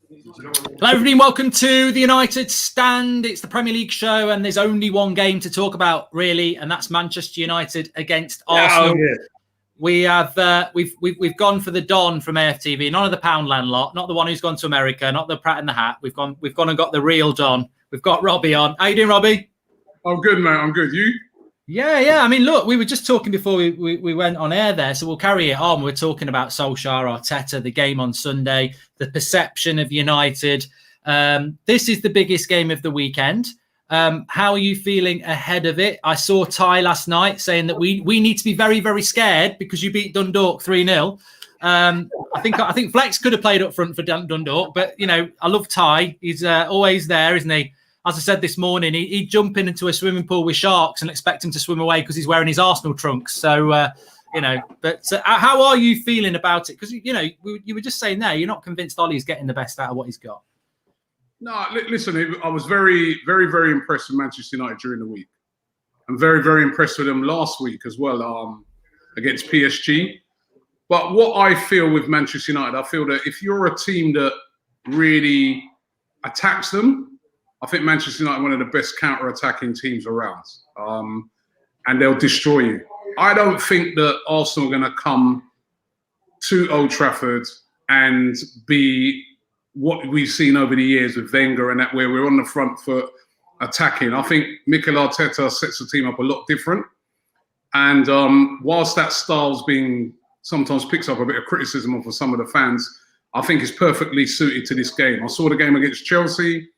Hello everybody, welcome to the United Stand. It's the Premier League show and there's only one game to talk about really, and that's Manchester United against Arsenal. We have we've gone for the Don from AFTV, none of the Poundland lot, not the one who's gone to America, not the Pratt in the Hat. We've gone and got the real Don. We've got Robbie on. How you doing, Robbie? I'm good, mate. I'm good. You? Yeah. I mean, look, we were just talking before we went on air there, so we'll carry it on. We're talking about Solskjaer, Arteta, the game on Sunday, the perception of United. This is the biggest game of the weekend. How are you feeling ahead of it? I saw Ty last night saying that we need to be very, very scared because you beat Dundalk 3-0. I think Flex could have played up front for Dundalk, but you know, I love Ty. He's always there, isn't he? As I said this morning, he'd jump into a swimming pool with sharks and expect him to swim away because he's wearing his Arsenal trunks. So, you know, but how are you feeling about it? Because, you know, you were just saying there, you're not convinced Ollie's getting the best out of what he's got. No, listen, I was very, very, very impressed with Manchester United during the week. I'm very, very impressed with them last week as well, against PSG. But what I feel with Manchester United, I feel that if you're a team that really attacks them, I think Manchester United are one of the best counter-attacking teams around, and they'll destroy you. I don't think that Arsenal are going to come to Old Trafford and be what we've seen over the years with Wenger and that, where we're on the front foot attacking. I think Mikel Arteta sets the team up a lot different. And whilst that style's being sometimes picks up a bit of criticism for some of the fans, I think it's perfectly suited to this game. I saw the game against Chelsea.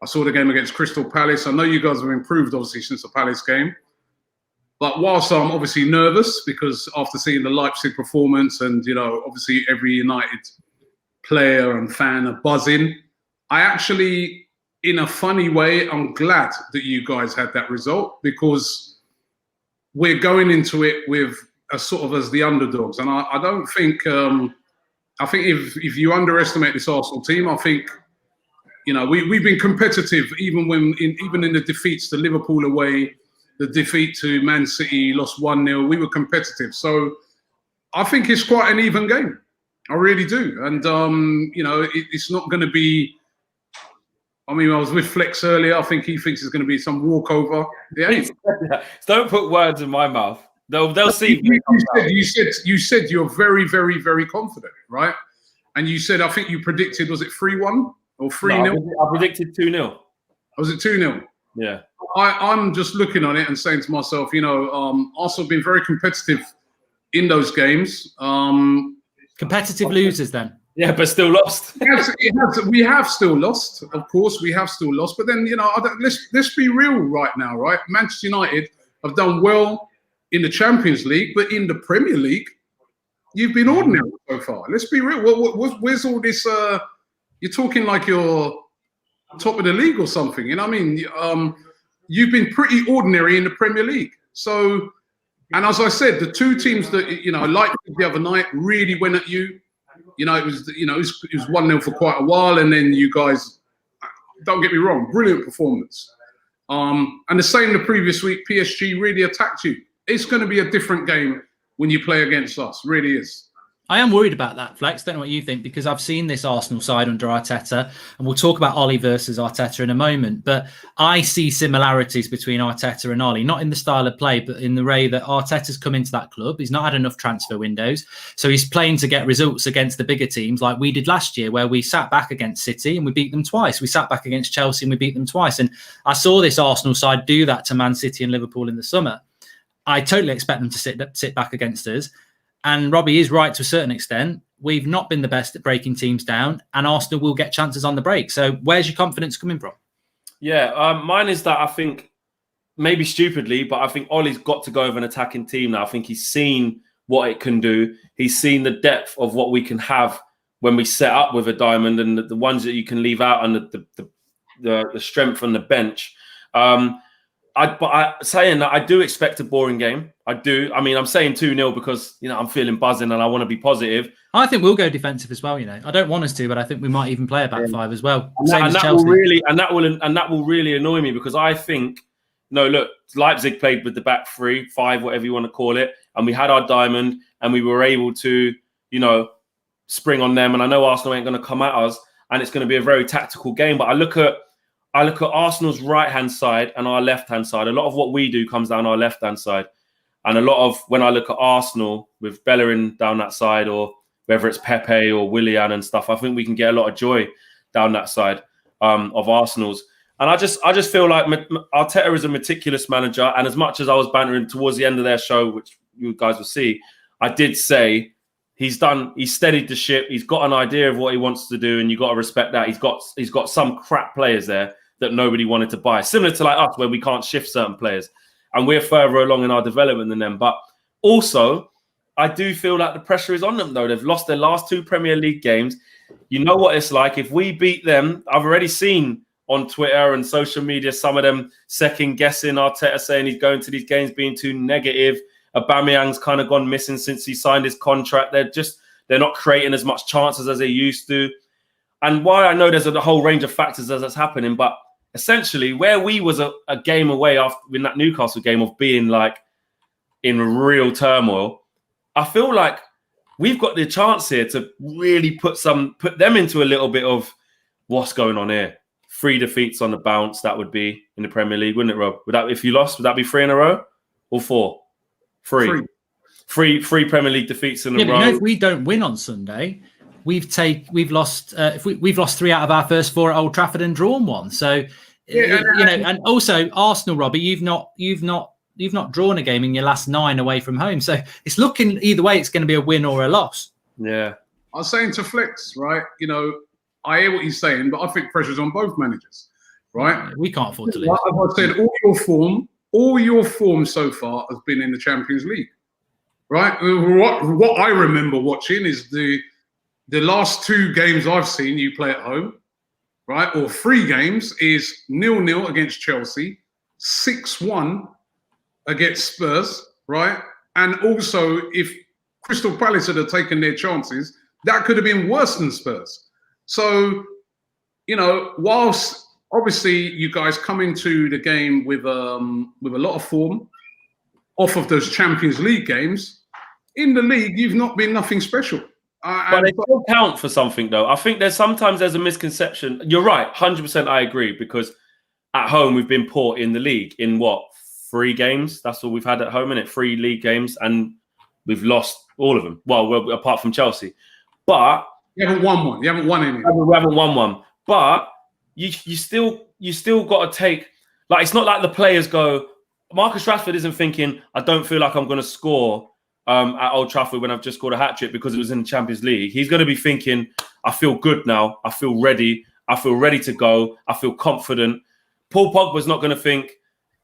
I saw the game against Crystal Palace. I know you guys have improved, obviously, since the Palace game. But whilst I'm obviously nervous, because after seeing the Leipzig performance and, you know, obviously every United player and fan are buzzing, I actually, in a funny way, I'm glad that you guys had that result, because we're going into it with a sort of as the underdogs. And I don't think, I think if you underestimate this Arsenal team, I think, you know, we've been competitive even in the defeats to Liverpool away, the defeat to Man City, lost 1-0. We were competitive. So I think it's quite an even game. I really do. And, you know, it's not going to be, I mean, I was with Flex earlier. I think he thinks it's going to be some walkover. Yeah. Don't put words in my mouth. They'll see. You said you're very, very, very confident, right? And you said, I think you predicted, was it 3-1? Or 3-0? No, I predicted 2-0. Was it 2-0? Yeah. I'm just looking on it and saying to myself, you know, Arsenal have been very competitive in those games. Competitive losers then. Yeah, but still lost. We have still lost, of course. We have still lost. But then, you know, let's be real right now, right? Manchester United have done well in the Champions League, but in the Premier League, you've been ordinary so far. Let's be real. Where's all this... You're talking like you're top of the league or something. You know what I mean? You've been pretty ordinary in the Premier League. So, and as I said, the two teams that, you know, like the other night really went at you. You know, it was 1-0 for quite a while. And then you guys, don't get me wrong, brilliant performance. And the same the previous week, PSG really attacked you. It's going to be a different game when you play against us. Really is. I am worried about that, Flex. Don't know what you think, because I've seen this Arsenal side under Arteta, and we'll talk about Ollie versus Arteta in a moment. But I see similarities between Arteta and Ollie, not in the style of play, but in the way that Arteta's come into that club. He's not had enough transfer windows, so he's playing to get results against the bigger teams like we did last year, where we sat back against City and we beat them twice. We sat back against Chelsea and we beat them twice. And I saw this Arsenal side do that to Man City and Liverpool in the summer. I totally expect them to sit back against us. And Robbie is right to a certain extent. We've not been the best at breaking teams down, and Arsenal will get chances on the break. So where's your confidence coming from? Yeah, mine is that I think, maybe stupidly, but I think Ollie's got to go with an attacking team now. I think he's seen what it can do. He's seen the depth of what we can have when we set up with a diamond, and the ones that you can leave out, and the strength on the bench. Saying that, I do expect a boring game. I do. I mean, I'm saying 2-0 because, you know, I'm feeling buzzing and I want to be positive. I think we'll go defensive as well. You know, I don't want us to, but I think we might even play a back five as well. And that will really annoy me, because I think, no, look, Leipzig played with the back 3, 5, whatever you want to call it, and we had our diamond and we were able to, you know, spring on them. And I know Arsenal ain't going to come at us. and it's going to be a very tactical game. But I look at Arsenal's right-hand side and our left-hand side. A lot of what we do comes down our left-hand side. And a lot of when I look at Arsenal with Bellerin down that side, or whether it's Pepe or Willian and stuff, I think we can get a lot of joy down that side of Arsenal's. And I just feel like Arteta is a meticulous manager. And as much as I was bantering towards the end of their show, which you guys will see, I did say he's steadied the ship. He's got an idea of what he wants to do, and you got to respect that. He's got some crap players there that nobody wanted to buy, similar to like us, where we can't shift certain players. And we're further along in our development than them. But also, I do feel like the pressure is on them, though. They've lost their last 2 Premier League games. You know what it's like. If we beat them, I've already seen on Twitter and social media some of them second-guessing Arteta, saying he's going to these games being too negative. Aubameyang's kind of gone missing since he signed his contract. They're not creating as much chances as they used to. And why I know there's a whole range of factors as that's happening, but essentially, where we was a game away after in that Newcastle game of being like in real turmoil, I feel like we've got the chance here to really put them into a little bit of what's going on here. 3 defeats on the bounce, that would be in the Premier League, wouldn't it, Rob? If you lost, would that be 3 in a row or 4? 3. 3 Premier League defeats in a row. You know, if we don't win on Sunday, we've lost 3 out of our first 4 at Old Trafford and drawn 1. So and also Arsenal, Robbie, you've not drawn a game in your last 9 away from home. So it's looking either way, it's going to be a win or a loss. Yeah. I was saying to Flex, right? You know, I hear what he's saying, but I think pressure's on both managers, right? We can't afford to lose. Like I said, all your form so far has been in the Champions League, right? What I remember watching is the last 2 games I've seen you play at home, right? Or 3 games is 0-0 against Chelsea, 6-1 against Spurs, right? And also, if Crystal Palace had taken their chances, that could have been worse than Spurs. So, you know, whilst obviously you guys come into the game with a lot of form off of those Champions League games, in the league you've not been nothing special. But they still count for something, though. I think there's a misconception. You're right, 100%. I agree, because at home we've been poor in the league in 3 games. That's all we've had at home, innit? 3 league games, and we've lost all of them. Well, apart from Chelsea, but you haven't won one. You haven't won any. We haven't won one, but you still got to take. Like, it's not like the players go. Marcus Rashford isn't thinking, I don't feel like I'm going to score at Old Trafford when I've just scored a hat-trick because it was in the Champions League. He's going to be thinking, I feel good now. I feel ready. I feel ready to go. I feel confident. Paul Pogba's not going to think,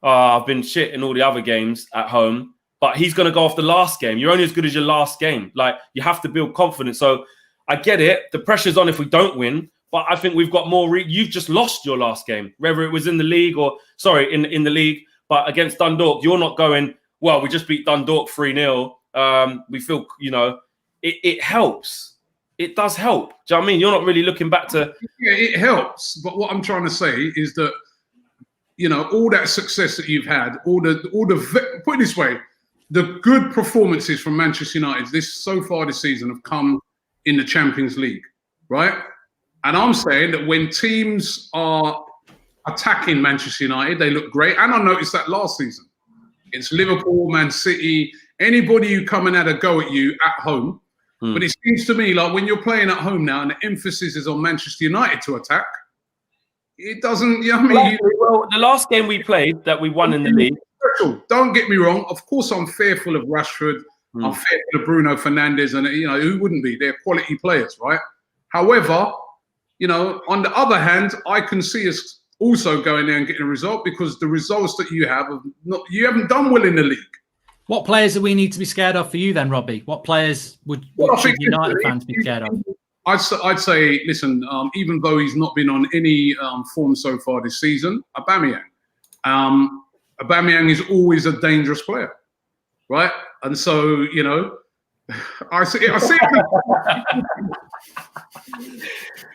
I've been shit in all the other games at home, but he's going to go off the last game. You're only as good as your last game. Like, you have to build confidence. So I get it. The pressure's on if we don't win, but I think we've got more. You've just lost your last game, whether it was in the league or, in the league, but against Dundalk, you're not going, well, we just beat Dundalk 3-0. We feel, it helps. It does help. Do you know what I mean? You're not really looking back to... Yeah, it helps. But what I'm trying to say is that, all that success that you've had, put it this way, the good performances from Manchester United so far this season have come in the Champions League, right? And I'm saying that when teams are attacking Manchester United, they look great. And I noticed that last season. It's Liverpool, Man City, anybody who come and had a go at you at home. But it seems to me like when you're playing at home now and the emphasis is on Manchester United to attack, it doesn't, Well, the last game we played that we won in the league. Don't get me wrong. Of course, I'm fearful of Rashford. I'm fearful of Bruno Fernandes, and who wouldn't be? They're quality players, right? However, on the other hand, I can see us also going there and getting a result because the results that you haven't done well in the league. What players do we need to be scared of for you then, Robbie? What players should United fans be scared of? I'd say, listen, even though he's not been on any form so far this season, Aubameyang. Aubameyang is always a dangerous player, right? And so, I see.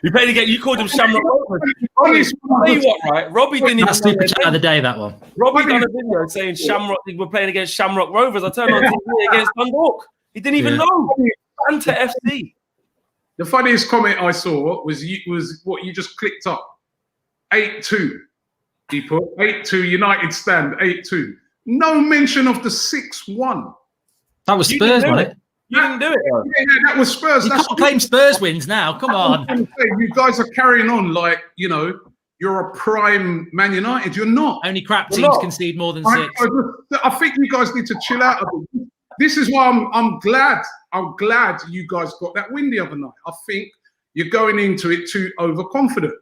You played again. You called him Shamrock Rovers. Tell you what, right? Robbie didn't even. That's super chat of the day. That one. Robbie done a video saying Shamrock. We're playing against Shamrock Rovers. I turned on TV against Dundalk. He didn't even know. Fanta FC. The funniest comment I saw was what you just clicked up. 8-2. He put 8-2 United stand 8-2. No mention of the 6-1. That was Spurs, wasn't it? You didn't do it, though. Yeah, that was Spurs. You can't claim Spurs wins now. Come on. You guys are carrying on like, you're a prime Man United. You're not. Only crap teams concede more than 6. I think you guys need to chill out a bit. This is why I'm glad. I'm glad you guys got that win the other night. I think you're going into it too overconfident.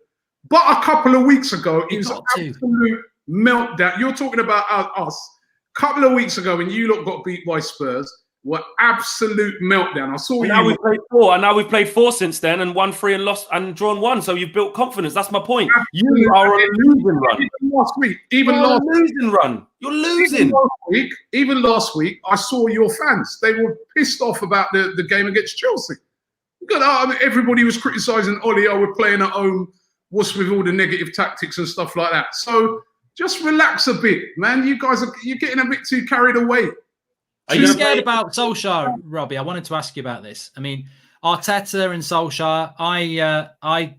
But a couple of weeks ago, it was an absolute meltdown. You're talking about us. A couple of weeks ago, when you lot got beat by Spurs, were absolute meltdown. I saw you. Now we've played 4, and now we've played 4 since then, and won 3 and lost and drawn 1. So you've built confidence. That's my point. Absolutely. You are on a losing run. You're losing. Even last week, I saw your fans. They were pissed off about the game against Chelsea. Everybody was criticising Ole. We're playing at home. What's with all the negative tactics and stuff like that? So just relax a bit, man. You're getting a bit too carried away. Are you scared about Solskjaer, Robbie? I wanted to ask you about this. I mean, Arteta and Solskjaer, I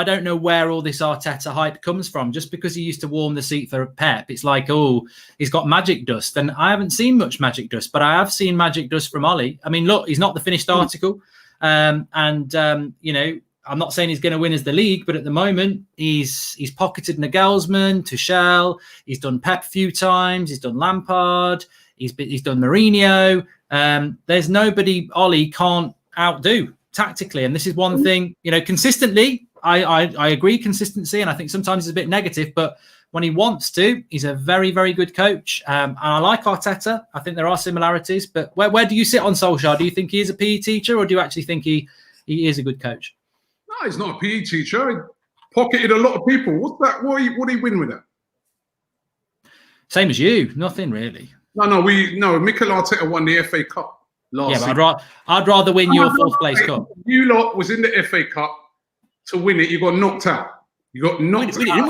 don't know where all this Arteta hype comes from. Just because he used to warm the seat for Pep, it's like, oh, he's got magic dust. And I haven't seen much magic dust, but I have seen magic dust from Ole. I mean, look, he's not the finished article. I'm not saying he's going to win as the league, but at the moment, he's pocketed Nagelsmann, Tuchel. He's done Pep a few times. He's done Lampard. He's done Mourinho. There's nobody Ole can't outdo tactically. And this is one thing, consistently, I agree, consistency. And I think sometimes it's a bit negative, but when he wants to, he's a very, very good coach. And I like Arteta. I think there are similarities. But where do you sit on Solskjaer? Do you think he is a PE teacher, or do you actually think he is a good coach? No, he's not a PE teacher. He pocketed a lot of people. What's that? What did he win with that? Same as you. Nothing really. No. Mikel Arteta won the FA Cup last season. But I'd rather win your 4th place cup. You lot was in the FA Cup to win it. You got knocked out. We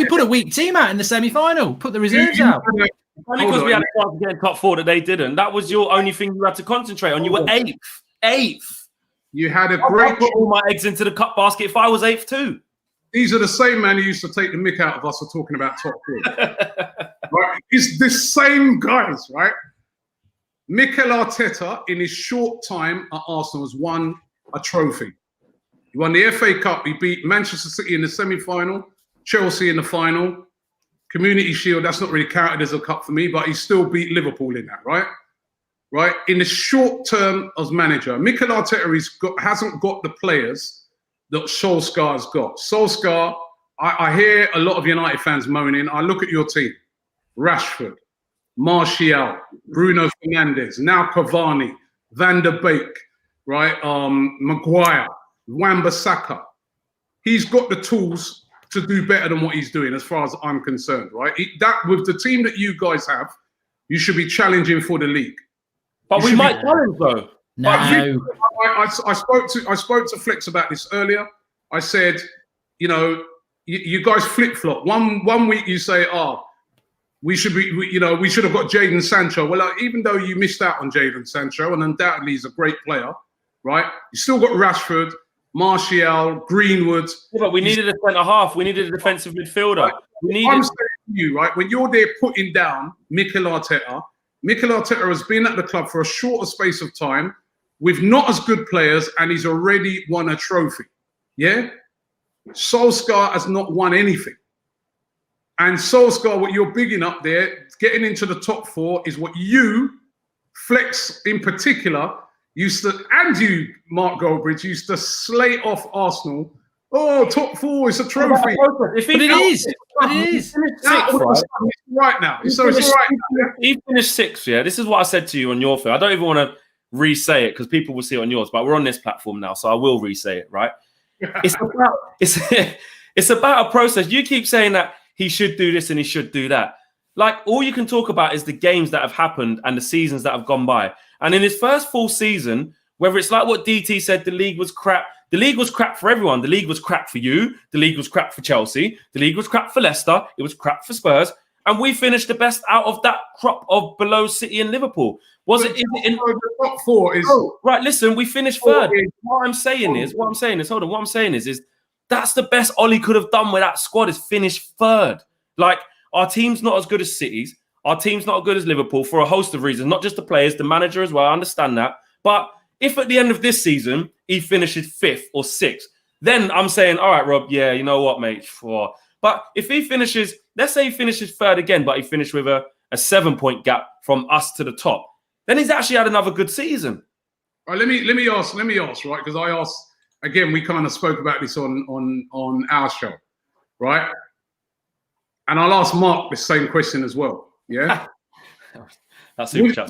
put a weak team out in the semi-final. Put the reserves out. Only because we had a chance to get in top 4 that they didn't. That was your only thing you had to concentrate on. You were 8th. You had a great. I put all my eggs into the cup basket if I was 8th too. These are the same man who used to take the mick out of us for talking about top 4. Right? It's the same guys, right? Mikel Arteta, in his short time at Arsenal, has won a trophy. He won the FA Cup. He beat Manchester City in the semi-final, Chelsea in the final, Community Shield. That's not really counted as a cup for me, but he still beat Liverpool in that, right? Right? In the short term as manager, Mikel Arteta hasn't got the players that Solskjaer's got. Solskjaer, I hear a lot of United fans moaning. I look at your team. Rashford, Martial, Bruno Fernandes, now Cavani, Van der Beek, right? Maguire, Wan-Bissaka. He's got the tools to do better than what he's doing, as far as I'm concerned, right? With the team that you guys have, you should be challenging for the league. But we might challenge though. No. I spoke to Flex about this earlier. I said, you guys flip flop. One week you say, we should have got Jadon Sancho. Well, even though you missed out on Jadon Sancho, and undoubtedly he's a great player, right? You still got Rashford, Martial, Greenwood. Yeah, but we needed a centre half. We needed a defensive midfielder. I'm saying to you, right? When you're there putting down Mikel Arteta has been at the club for a shorter space of time with not as good players, and he's already won a trophy. Yeah? Solskjaer has not won anything. And Solskjaer, what you're bigging up there, getting into the top 4 is what you, Flex in particular, and you, Mark Goldbridge, used to slate off Arsenal. Oh, top 4, it's a trophy. It is. Right now. So it's right now. He finished 6th, yeah? This is what I said to you on your film. I don't even want to re-say it because people will see it on yours, but we're on this platform now, so I will re-say it, right? It's about a process. You keep saying that he should do this and he should do that. Like, all you can talk about is the games that have happened and the seasons that have gone by. And in his first full season, whether it's like what DT said, the league was crap. The league was crap for everyone. The league was crap for you. The league was crap for Chelsea. The league was crap for Leicester. It was crap for Spurs. and we finished the best out of that crop of below City and Liverpool. Was it in the top 4 is right? Listen, we finished third. What I'm saying is, hold on. What I'm saying is that's the best Ole could have done with that squad, is finish third. Like, our team's not as good as City's. Our team's not as good as Liverpool for a host of reasons, not just the players, the manager as well. I understand that. But if at the end of this season he finishes 5th or 6th, then I'm saying, all right, Rob, yeah, you know what, mate. But if he finishes, let's say he finishes third again, but he finished with a 7-point gap from us to the top, then he's actually had another good season. All right, let me ask, right? Because I asked again. We kind of spoke about this on our show, right? And I'll ask Mark the same question as well. Yeah. That's super chat.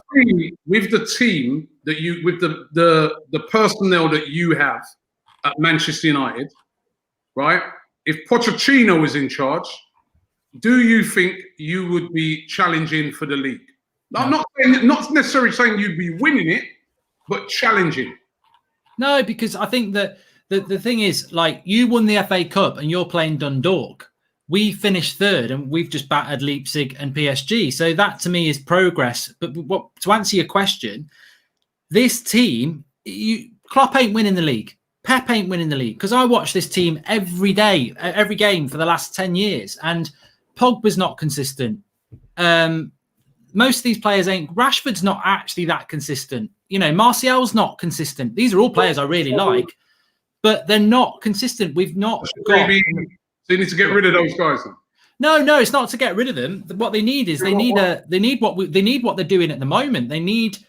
With the team that you, with the personnel that you have at Manchester United, right? If Pochettino was in charge, do you think you would be challenging for the league? No. I'm not necessarily saying you'd be winning it, but challenging. No, because I think that the thing is, like, you won the FA Cup and you're playing Dundalk. We finished third and we've just battered Leipzig and PSG. So that to me is progress. But to answer your question, this team, Klopp ain't winning the league. Pep ain't winning the league. Because I watch this team every day, every game for the last 10 years. And Pogba's not consistent. Most of these players ain't. Rashford's not actually that consistent. You know, Martial's not consistent. These are all players I really like. But they're not consistent. We've not got... So you need to get rid of those guys then? No, it's not to get rid of them. What they need is they need what they're doing at the moment. They need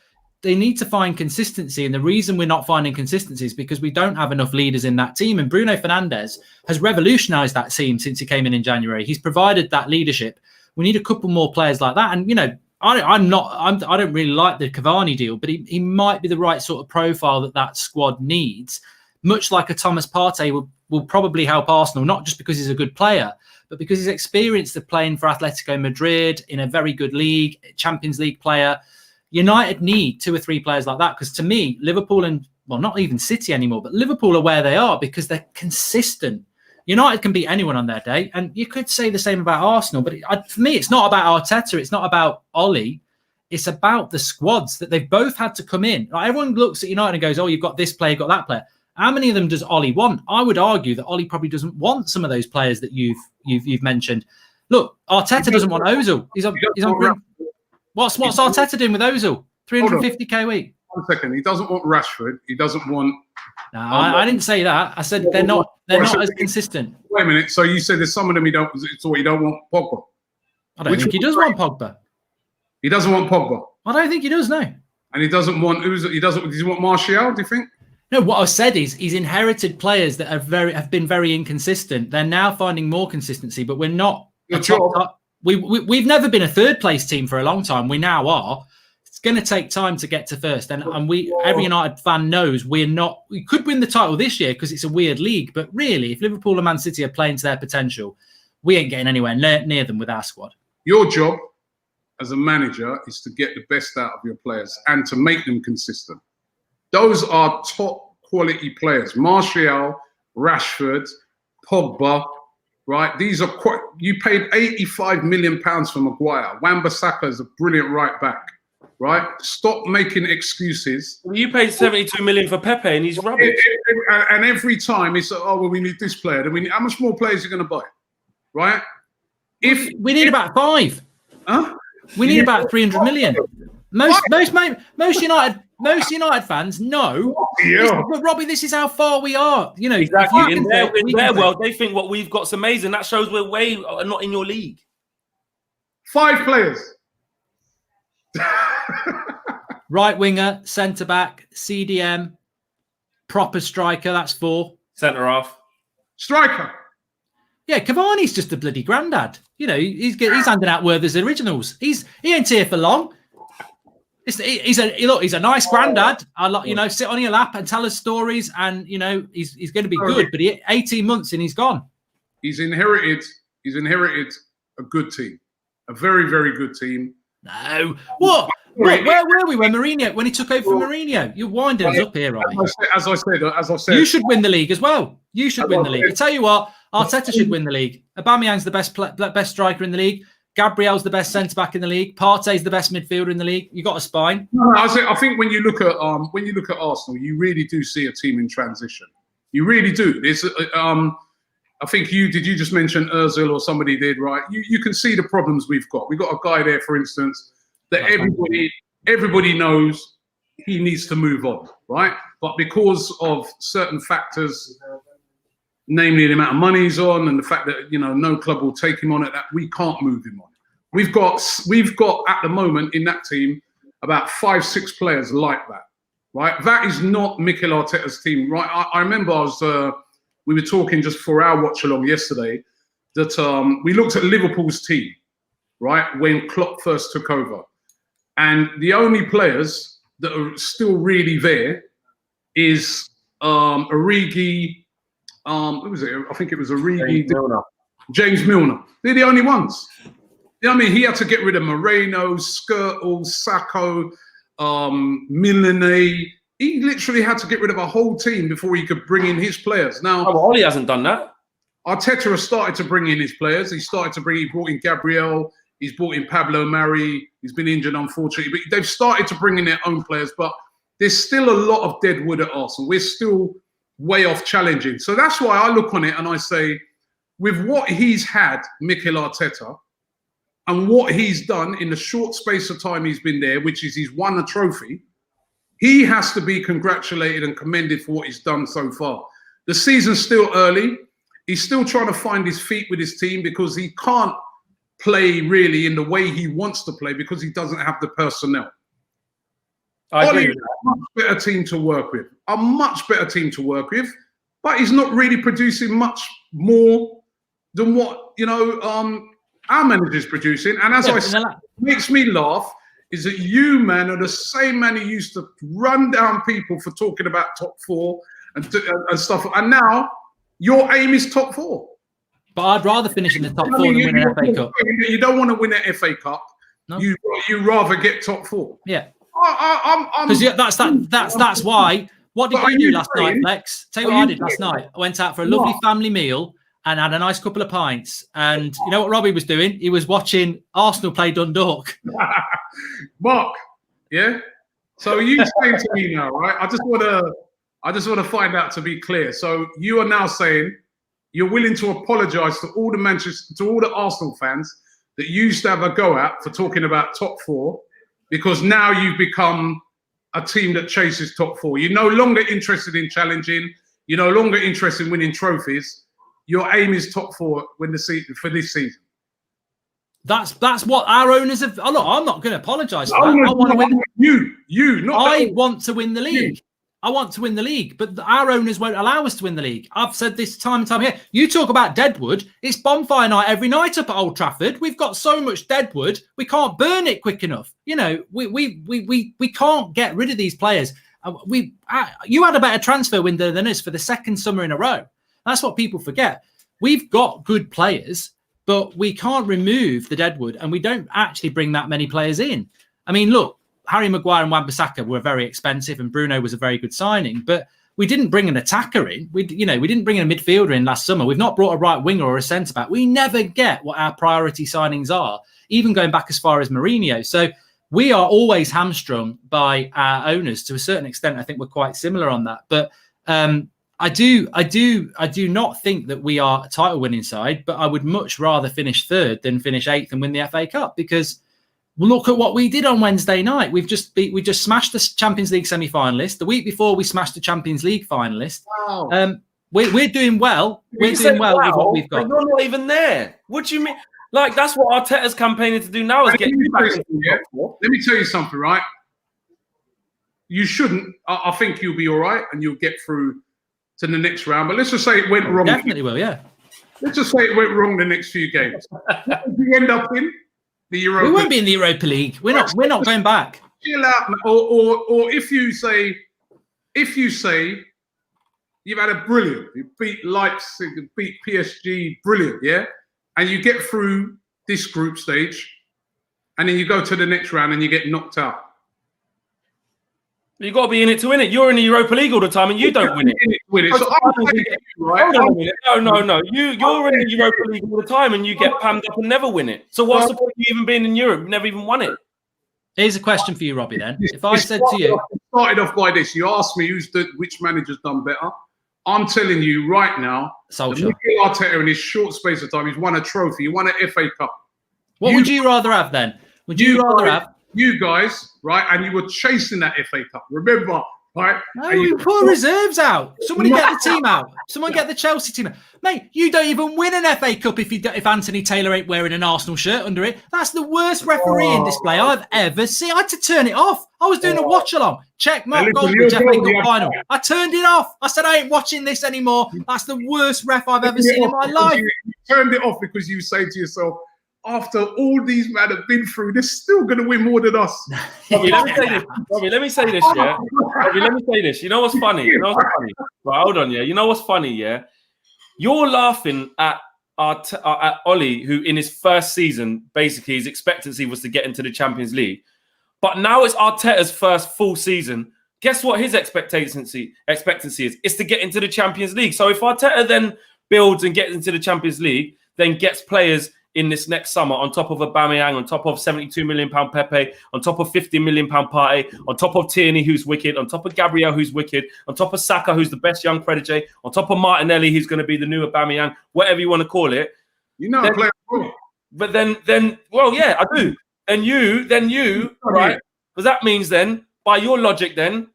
to find consistency, and the reason we're not finding consistency is because we don't have enough leaders in that team. And Bruno Fernandes has revolutionised that team since he came in January. He's provided that leadership. We need a couple more players like that. And you know, I don't really like the Cavani deal, but he might be the right sort of profile that squad needs. Much like a Thomas Partey will probably help Arsenal, not just because he's a good player, but because he's experienced of playing for Atletico Madrid in a very good league, Champions League player. United need 2 or 3 players like that, because to me, Liverpool and, well, not even City anymore, but Liverpool are where they are because they're consistent. United can beat anyone on their day, and you could say the same about Arsenal, but for me, it's not about Arteta, it's not about Ole. It's about the squads that they've both had to come in. Like, everyone looks at United and goes, oh, you've got this player, you've got that player. How many of them does Ole want? I would argue that Ole probably doesn't want some of those players that you've mentioned. Look, Arteta doesn't want Ozil. He's on. What's Arteta doing with Ozil? 350k a week. 1 second. He doesn't want Rashford. He doesn't want. No, I didn't say that. I said they're not as consistent. Wait a minute. So you said there's some of them you don't want Pogba. I don't think he does want Pogba. He doesn't want Pogba. I don't think he does. No. And he doesn't want. Does he want Martial? Do you think? No, what I said is he's inherited players that have been very inconsistent. They're now finding more consistency, but we're not. We've never been a third place team for a long time. We now are. It's going to take time to get to first, and every United fan knows we're not. We could win the title this year because it's a weird league, but really, if Liverpool and Man City are playing to their potential, we ain't getting anywhere near them with our squad. Your job as a manager is to get the best out of your players and to make them consistent. Those are top quality players. Martial, Rashford, Pogba, right? These are quite. You paid £85 million for Maguire. Wan-Bissaka is a brilliant right back, right? Stop making excuses. Well, you paid 72 million for Pepe, and he's rubbish. And every time it's we need this player. Then how much more players are you going to buy, right? If we need about 5, we need about 300 million. Most United fans know. Yeah. But Robbie, this is how far we are. You know, exactly. In their world, they think what we've got's amazing. That shows we're way not in your league. 5 players. Right winger, centre back, CDM, proper striker. That's 4. Centre half. Striker. Yeah, Cavani's just a bloody granddad. You know, he's handing out Werther's originals. He ain't here for long. He's a nice granddad. Sit on your lap and tell us stories, and he's going to be good. But 18 months and he's gone. He's inherited a good team, a very, very good team. No, what? Where were we when he took over from Mourinho? You're winding us up here, Robbie. As I said, you should win the league as well. You should win the league. I tell you what, Arteta should win the league. Aubameyang's the best striker in the league. Gabriel's the best centre back in the league. Partey's the best midfielder in the league. You got a spine. No, I think when you look at Arsenal, you really do see a team in transition. You really do. There's I think you just mention Ozil, or somebody did, right? You can see the problems we've got. We've got a guy there, for instance, that everybody knows he needs to move on, right? But because of certain factors, namely the amount of money he's on and the fact that no club will take him on at that, we can't move him on. We've got at the moment in that team about 5-6 players like that, right? That is not Mikel Arteta's team, right? I remember we were talking just for our watch along yesterday that we looked at Liverpool's team, right, when Klopp first took over, and the only players that are still really there is Origi. Who was it? I think it was Origi. James Milner. They're the only ones. I mean, he had to get rid of Moreno, Skrtel, Sacco, Milane. He literally had to get rid of a whole team before he could bring in his players. Now, Ole hasn't done that. Arteta has started to bring in his players. He brought in Gabriel. He's brought in Pablo Mari. He's been injured, unfortunately. But they've started to bring in their own players. But there's still a lot of dead wood at Arsenal. We're still way off challenging. So that's why I look on it and I say, with what he's had, Mikel Arteta, and what he's done in the short space of time he's been there, which is he's won a trophy, he has to be congratulated and commended for what he's done so far. The season's still early. He's still trying to find his feet with his team because he can't play really in the way he wants to play because he doesn't have the personnel. I agree with that. A much better team to work with. A much better team to work with, but he's not really producing much more than what our manager's producing. And as makes me laugh is that you, man, are the same man who used to run down people for talking about top 4 and stuff. And now your aim is top 4. But I'd rather finish in the top 4 than win an FA Cup. You don't want to win an FA Cup. No. You rather get top 4. Yeah. Because that's why. What did you do last night, Lex? Tell you what I did last night. I went out for a lovely family meal and had a nice couple of pints. And you know what Robbie was doing? He was watching Arsenal play Dundalk. Mark, yeah. So you saying to me now, right? I just want to find out, to be clear. So you are now saying you're willing to apologise to all the Arsenal fans that you used to have a go at for talking about top 4, because now you've become a team that chases top 4. You're no longer interested in challenging. You're no longer interested in winning trophies. Your aim is top 4 for this season. That's what our owners have. Oh, look, I'm not going to apologise for that. I want to win. I want to win the league. I want to win the league, but our owners won't allow us to win the league. I've said this time and time here. You talk about deadwood. It's bonfire night every night up at Old Trafford. We've got so much deadwood, we can't burn it quick enough. We can't get rid of these players. You had a better transfer window than us for the second summer in a row. That's what people forget. We've got good players, but we can't remove the deadwood, and we don't actually bring that many players in. I mean, look, Harry Maguire and Wan-Bissaka were very expensive, and Bruno was a very good signing, but we didn't bring an attacker in. We didn't bring a midfielder in last summer. We've not brought a right winger or a centre back. We never get what our priority signings are, even going back as far as Mourinho. So we are always hamstrung by our owners to a certain extent. I think we're quite similar on that, but I do not think that we are a title winning side, but I would much rather finish 3rd than finish 8th and win the FA Cup, because look at what we did on Wednesday night. We just smashed the Champions League semi-finalist. The week before, we smashed the Champions League finalist. Wow. We're doing well. We're doing well with what we've got. You're not even there. What do you mean? Like, that's what Arteta's campaigning to do now, is get you back. Let me tell you something, right? You shouldn't. I think you'll be all right and you'll get through to the next round. But let's just say it went wrong. Definitely will, yeah. Let's just say it went wrong the next few games. What did you end up in? The Europa. We won't be in the Europa League. We're not going back. Chill out, or if you say you've had a brilliant, you beat Leipzig, you beat PSG, brilliant, yeah, and you get through this group stage, and then you go to the next round and you get knocked out. You got to be in it to win it. You're in the Europa League all the time, and you don't win it. So I'm saying, right? Hold on a minute. No. You're in the Europa League all the time, and you get pammed up and never win it. So what's the point of you even being in Europe? You've never even won it. Here's a question for you, Robbie. Then, if I said to you, started off by this, you asked me which manager's done better. I'm telling you right now, Solskjaer. Mikel Arteta in his short space of time, he's won a trophy. He won an FA Cup. What would you rather have then? Would you rather have? You guys, right? And you were chasing that FA Cup. Remember, right? No, we put reserves out. Somebody get the team out. Someone get the Chelsea team out. Mate, you don't even win an FA Cup if Anthony Taylor ain't wearing an Arsenal shirt under it. That's the worst refereeing display I've ever seen. I had to turn it off. I was doing a watch along. Check Mark Goldbridge FA Cup final. I turned it off. I said I ain't watching this anymore. That's the worst ref I've ever seen in my life. You turned it off because you say to yourself, after all these men have been through, they're still going to win more than us. Robbie, let me say this. Robbie, let me say this, yeah? Robbie, let me say this. You know what's funny? Right, hold on, yeah? You know what's funny, yeah? You're laughing at Ole, who in his first season, basically his expectancy was to get into the Champions League. But now it's Arteta's first full season. Guess what his expectancy is? It's to get into the Champions League. So if Arteta then builds and gets into the Champions League, then gets players in this next summer, on top of Aubameyang, on top of £72 million Pepe, on top of £50 million Partey, on top of Tierney, who's wicked, on top of Gabriel, who's wicked, on top of Saka, who's the best young prodigy, on top of Martinelli, who's going to be the new Aubameyang, whatever you want to call it. You know, but then, well, yeah, I do. Then you, right? Because that means then, by your logic, then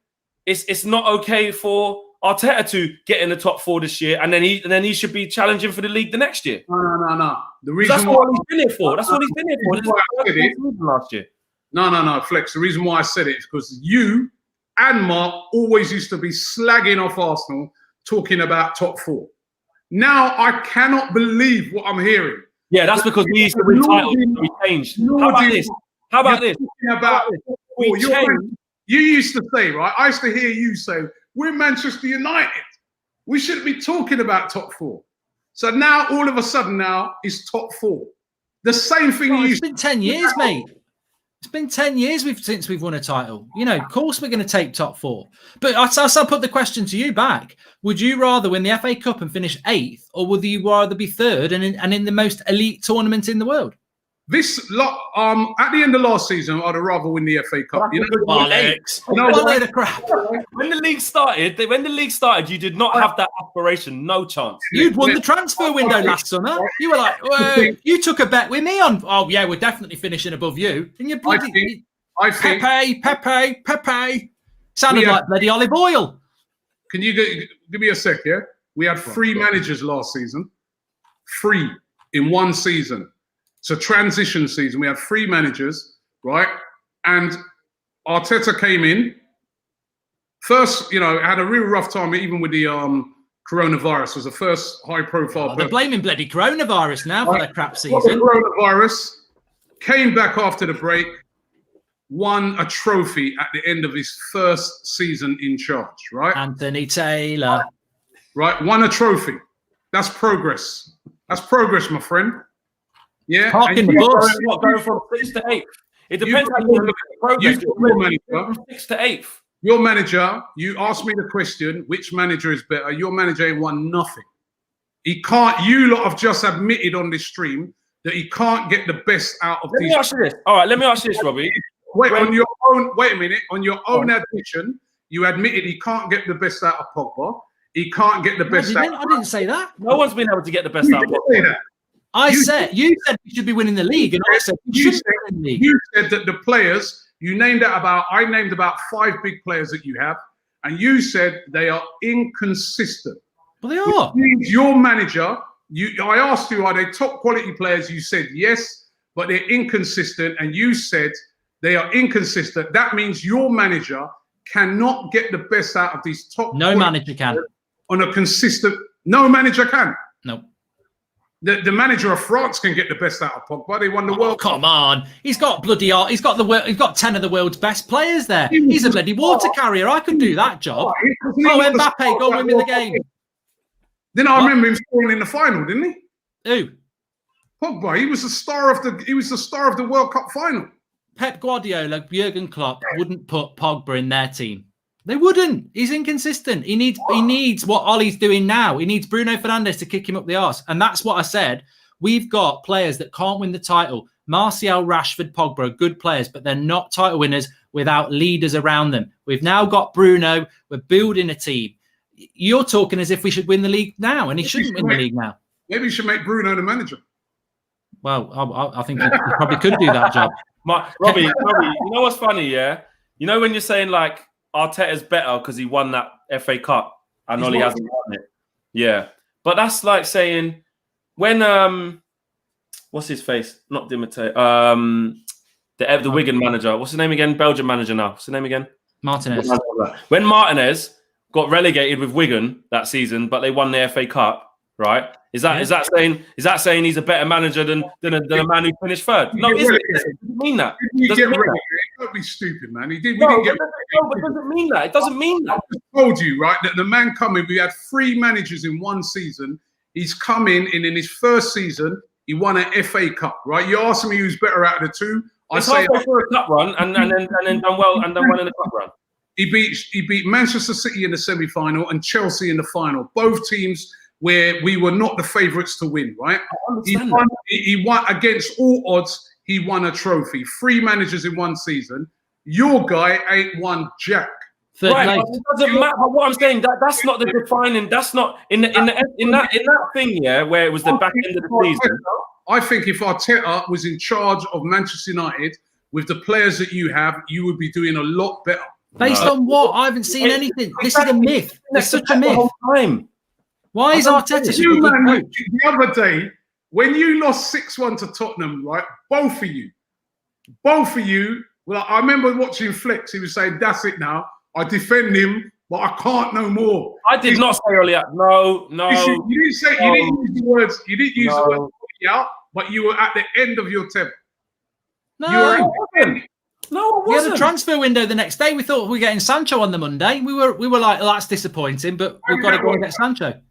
it's not okay for Arteta to get in the top 4 this year, and then he should be challenging for the league the next year. No. The reason that's what he's been here for. That's what he's been here for. Last year. No, Flex. The reason why I said it is because you and Mark always used to be slagging off Arsenal, talking about top 4. Now I cannot believe what I'm hearing. Yeah, that's because we used to win titles. We changed. How about this? You used to say, right? I used to hear you say, we're Manchester United. We shouldn't be talking about top 4. So now, all of a sudden, now is top 4. The same thing. It's been 10 years, mate. It's been 10 years since we've won a title. You know, of course we're going to take top 4. But I'll put the question to you back. Would you rather win the FA Cup and finish 8th, or would you rather be 3rd and in the most elite tournament in the world? This lot, at the end of last season, I'd rather win the FA Cup. You know, Alex. Of crap. When the league started, you did not have that aspiration. No chance. You'd won the transfer window last summer. You were like, well, you took a bet with me on. Oh yeah, we're definitely finishing above you. And you bloody Pepe. Sounded like bloody olive oil. Can you give me a sec? Yeah, we had 3 managers last season. 3 in one season. It's a transition season. We had 3 managers, right? And Arteta came in. First, had a real rough time, even with the coronavirus. It was the first high-profile. They're blaming bloody coronavirus now for their crap season. Coronavirus came back after the break, won a trophy at the end of his first season in charge, right? Anthony Taylor. Right, won a trophy. That's progress. That's progress, my friend. Yeah, parking the bus. Going from 6th to 8th. It depends how you look at the progress. Your manager, from 6th to 8th. Your manager, you asked me the question, which manager is better? Your manager ain't won nothing. He can't. You lot have just admitted on this stream that he can't get the best out of these. Let me ask you this. All right, let me ask you this, Robbie. Wait a minute. On your own admission, you admitted he can't get the best out of Pogba. He can't get the best out. I didn't say that. No one's been able to get the best out of Pogba. You said we should be winning the league, and I said we should be winning the league. You said that the players I named about 5 big players that you have, and you said they are inconsistent. Well, they are. Which means your manager. I asked you, are they top quality players? You said yes, but they're inconsistent, and you said they are inconsistent. That means your manager cannot get the best out of these top. No manager can. On a consistent. No manager can. No. The manager of France can get the best out of Pogba. They won the World Cup. Come on, he's got 10 of the world's best players there. He's a bloody water carrier. I could do that job. Mbappe, go win me the game. Then I remember him scoring in the final, didn't he? Who? Pogba. He was the star of the World Cup final. Pep Guardiola, Jurgen Klopp wouldn't put Pogba in their team. They wouldn't. He's inconsistent. He needs what Ole's doing now. He needs Bruno Fernandes to kick him up the arse. And that's what I said. We've got players that can't win the title. Martial, Rashford, Pogba are good players, but they're not title winners without leaders around them. We've now got Bruno. We're building a team. You're talking as if we should win the league now, and he shouldn't win the league now. Maybe you should make Bruno the manager. Well, I think he probably could do that job. Robbie, you know what's funny, yeah? You know when you're saying like Arteta's better because he won that FA Cup and Ole hasn't won it? Yeah. But that's like saying when what's his face? Not Dimite. The Wigan manager. What's his name again? Belgian manager now. What's his name again? Martinez. When Martinez got relegated with Wigan that season, but they won the FA Cup, right? Is that saying he's a better manager than a man who finished third? No, it doesn't mean that. Don't be stupid, man. He didn't get relegated. No, it doesn't mean that. It doesn't mean that. I just told you, right, that the man coming, we had 3 managers in one season. He's come in, and in his first season, he won an FA Cup, right? You asked me who's better out of the two. I say for a cup run and then done well and then won in the cup run. He beat Manchester City in the semi-final and Chelsea in the final. Both teams where we were not the favourites to win, right? He won against all odds. He won a trophy. 3 managers in one season. Your guy ain't won jack. Right, but it doesn't matter. But what I'm saying that's not the defining. That's not in that thing, yeah, where it was the back end of the season. I think if Arteta was in charge of Manchester United with the players that you have, you would be doing a lot better. Based on what? I haven't seen anything. This is a myth. It's such a myth. Why is Arteta such a good coach? The other day, when you lost 6-1 to Tottenham, right? Both of you. Well, I remember watching Flex. He was saying, "That's it now. I defend him, but I can't no more." I did not say earlier. No. You didn't say. You didn't use the words. You didn't use the words out, but you were at the end of your tether. No, No, we had a transfer window the next day. We thought we were getting Sancho on the Monday. We were like, oh, that's disappointing, but we've got to go and get Sancho.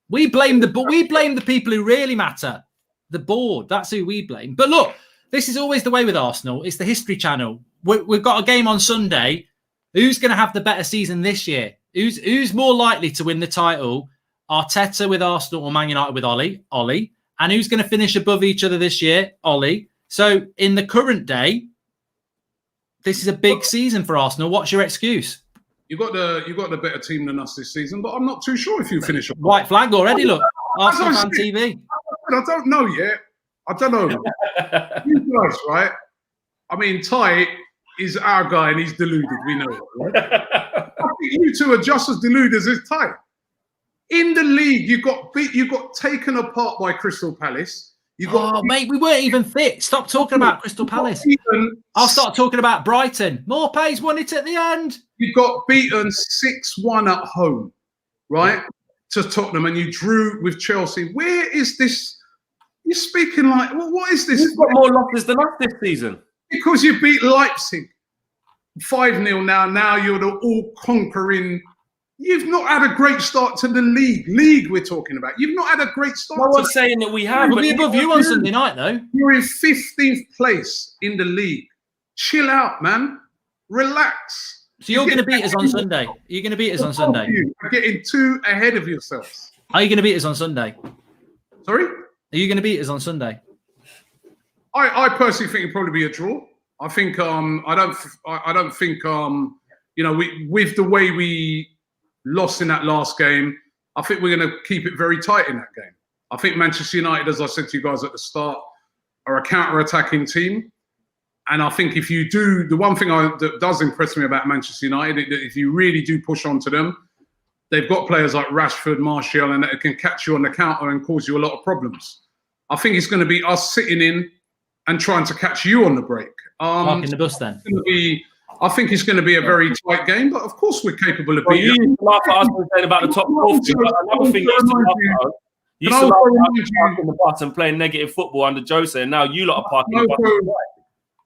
We blame the people who really matter. The board. That's who we blame. But look, this is always the way with Arsenal. It's the History Channel. We've got a game on Sunday. Who's going to have the better season this year? Who's more likely to win the title? Arteta with Arsenal or Man United with Ole. And who's going to finish above each other this year? Ole. So in the current day, this is a big season for Arsenal. What's your excuse? You got the better team than us this season, but I'm not too sure if you finish. White flag already. Look, Arsenal fan TV. I don't know yet. I don't know. You guys, right? I mean, Ty is our guy, and he's deluded. We know it, right? I think you two are just as deluded as Ty. In the league, you got taken apart by Crystal Palace. Mate, we weren't even fit. Stop talking about Crystal Palace. I'll start talking about Brighton. Morpay's won it at the end. You got beaten 6-1 at home, right, to Tottenham, and you drew with Chelsea. Where is this? You're speaking like, well, what is this? You've got more losses than us this season. Because you beat Leipzig 5-0 now. Now you're the all-conquering. You've not had a great start to the league. League we're talking about. You've not had a great start. No one's saying that we have. We'll be above you on Sunday night, though. You're in 15th place in the league. Chill out, man. Relax. So you're going to beat us on Sunday. You're going to beat us on Sunday. You're getting too ahead of yourselves. Are you going to beat us on Sunday? Sorry? Are you going to beat us on Sunday? I personally think it'll probably be a draw. I think I don't think you know, with the way we lost in that last game, I think we're going to keep it very tight in that game. I think Manchester United, as I said to you guys at the start, are a counter-attacking team. And I think if you do, the one thing that does impress me about Manchester United, if you really do push onto them, they've got players like Rashford, Martial, and that can catch you on the counter and cause you a lot of problems. I think it's going to be us sitting in and trying to catch you on the break. Parking the bus then. I think it's going to be a very tight game, but of course we're capable of beating. You used to laugh at us saying about the top 40, but another thing you used to laugh parking the bus and playing negative football under Jose, and now you lot are parking the bus.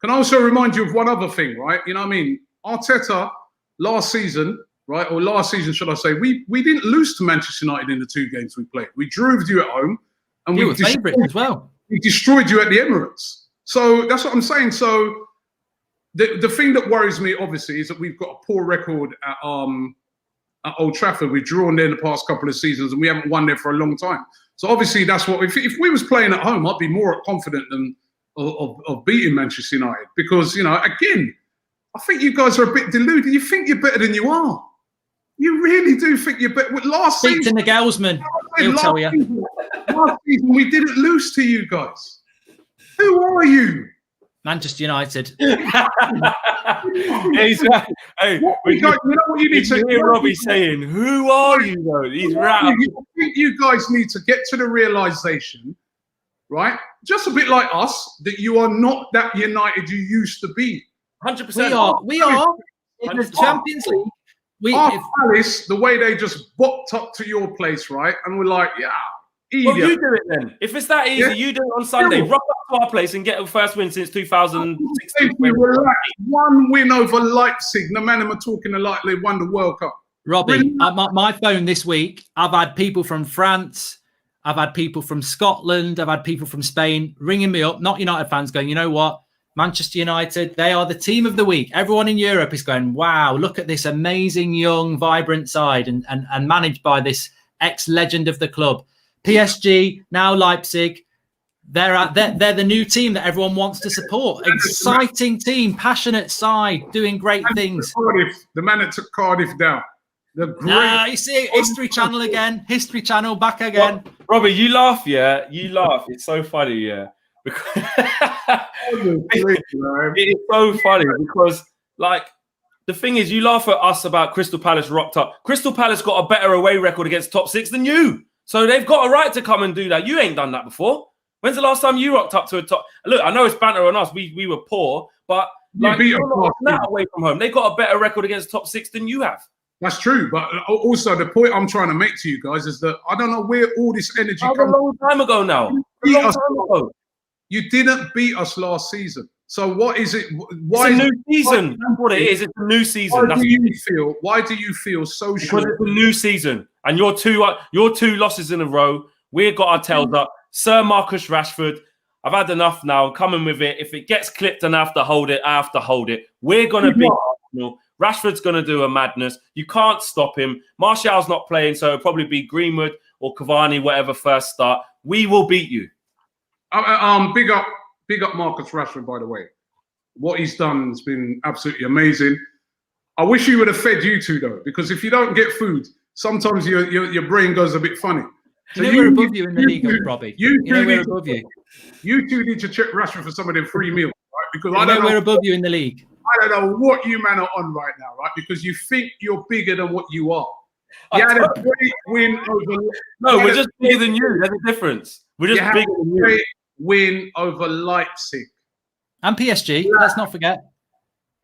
Can I also remind you of one other thing, right? You know what I mean? Arteta, last season, right, or last season, should I say, we didn't lose to Manchester United in the 2 games we played. We drew with you at home, and we were favourites as well. We destroyed you at the Emirates. So that's what I'm saying. So the thing that worries me, obviously, is that we've got a poor record at Old Trafford. We've drawn there in the past couple of seasons, and we haven't won there for a long time. So obviously, that's what. If we was playing at home, I'd be more confident than of beating Manchester United, because again, I think you guys are a bit deluded. You think you're better than you are. You really do think you're better. Last Speak season, to Nagelsmann. He'll tell you. Last season, we didn't lose to you guys. Who are you? Manchester United. Hey, you know what you need to hear Robbie saying, "Who are you?" Though he's right. I think you guys need to get to the realization, right? Just a bit like us, that you are not that United you used to be. 100%. We are in the Champions League. Our Palace, the way they just bopped up to your place, right? And we're like, yeah. Well, you do it then. If it's that easy, you do it on Sunday. Yeah. Rock up to our place and get a first win since 2016. One win over Leipzig. No man are talking like they won the World Cup. Robbie, my phone this week, I've had people from France, I've had people from Scotland, I've had people from Spain ringing me up, not United fans, going, you know what? Manchester United, they are the team of the week. Everyone in Europe is going, wow, look at this amazing, young, vibrant side and managed by this ex-legend of the club. PSG, now Leipzig, they're the new team that everyone wants to support. Exciting team, passionate side, doing great things. The man that took Cardiff down. You see, History Channel again. History Channel back again. Robbie, you laugh, yeah? You laugh. It's so funny, yeah. It is so funny because, like, the thing is, you laugh at us about Crystal Palace rocked up. Crystal Palace got a better away record against top six than you. So they've got a right to come and do that. You ain't done that before. When's the last time you rocked up to a top? Look, I know it's banter on us. We were poor, but like, away from home, they got a better record against top six than you have. That's true. But also the point I'm trying to make to you guys is that I don't know where all this energy comes from. A long time ago now. You didn't beat us last season. So what is it? Why it's a new season? That's what it is. It's a new season. Why do you feel so sure? Because it's a new season, and your two losses in a row. We've got our tails up. Sir Marcus Rashford, I've had enough now. I'm coming with it. If it gets clipped and I have to hold it, I have to hold it. We're gonna beat Arsenal. Rashford's gonna do a madness. You can't stop him. Martial's not playing, so it'll probably be Greenwood or Cavani, whatever first start. We will beat you. Big up Marcus Rashford, by the way. What he's done has been absolutely amazing. I wish he would have fed you two, though, because if you don't get food, sometimes your brain goes a bit funny. So we're above you in the league, Robbie. We're above you. You two need to check Rashford for some of them free meals, right? Because I don't know we're above you in the league. I don't know what you man are on right now, right? Because you think you're bigger than what you are. You had a great win over. No, we're just bigger than you. There's a difference. We're just bigger than you. Win over Leipzig and PSG. Let's not forget.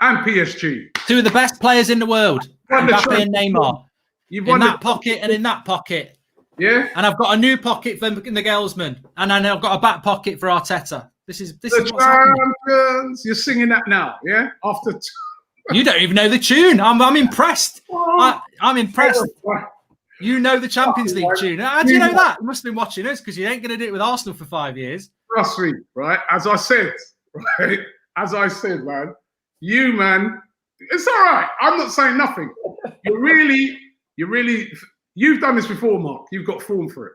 And PSG, two of the best players in the world. Mbappe and Neymar. In that pocket and in that pocket. Yeah. And I've got a new pocket for Nagelsmann, and I've got a back pocket for Arteta. This is what's happening. You're singing that now, yeah? After you don't even know the tune. I'm impressed. I'm impressed. You know the Champions League tune. How do you know that? You must have been watching us because you ain't going to do it with Arsenal for 5 years. Trust me, right? As I said, man, man, it's all right. I'm not saying nothing. You've done this before, Mark. You've got form for it.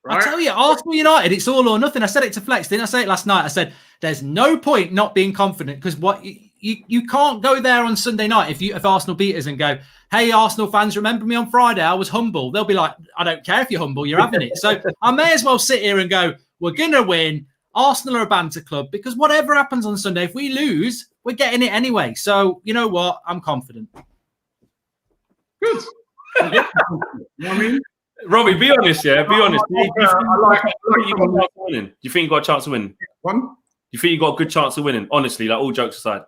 Right? I tell you, Arsenal United, it's all or nothing. I said it to Flex. Didn't I say it last night? I said, there's no point not being confident because what you can't go there on Sunday night if Arsenal beat us and go, hey, Arsenal fans, remember me on Friday? I was humble. They'll be like, I don't care if you're humble, you're having it. So I may as well sit here and go, we're going to win. Arsenal are a banter club because whatever happens on Sunday, if we lose, we're getting it anyway. So you know what? I'm confident. Good. You know what I mean? Robbie, be honest, yeah? Be honest. Do you think you got a chance of winning? One? Do you think you got a good chance of winning? Honestly, like all jokes aside.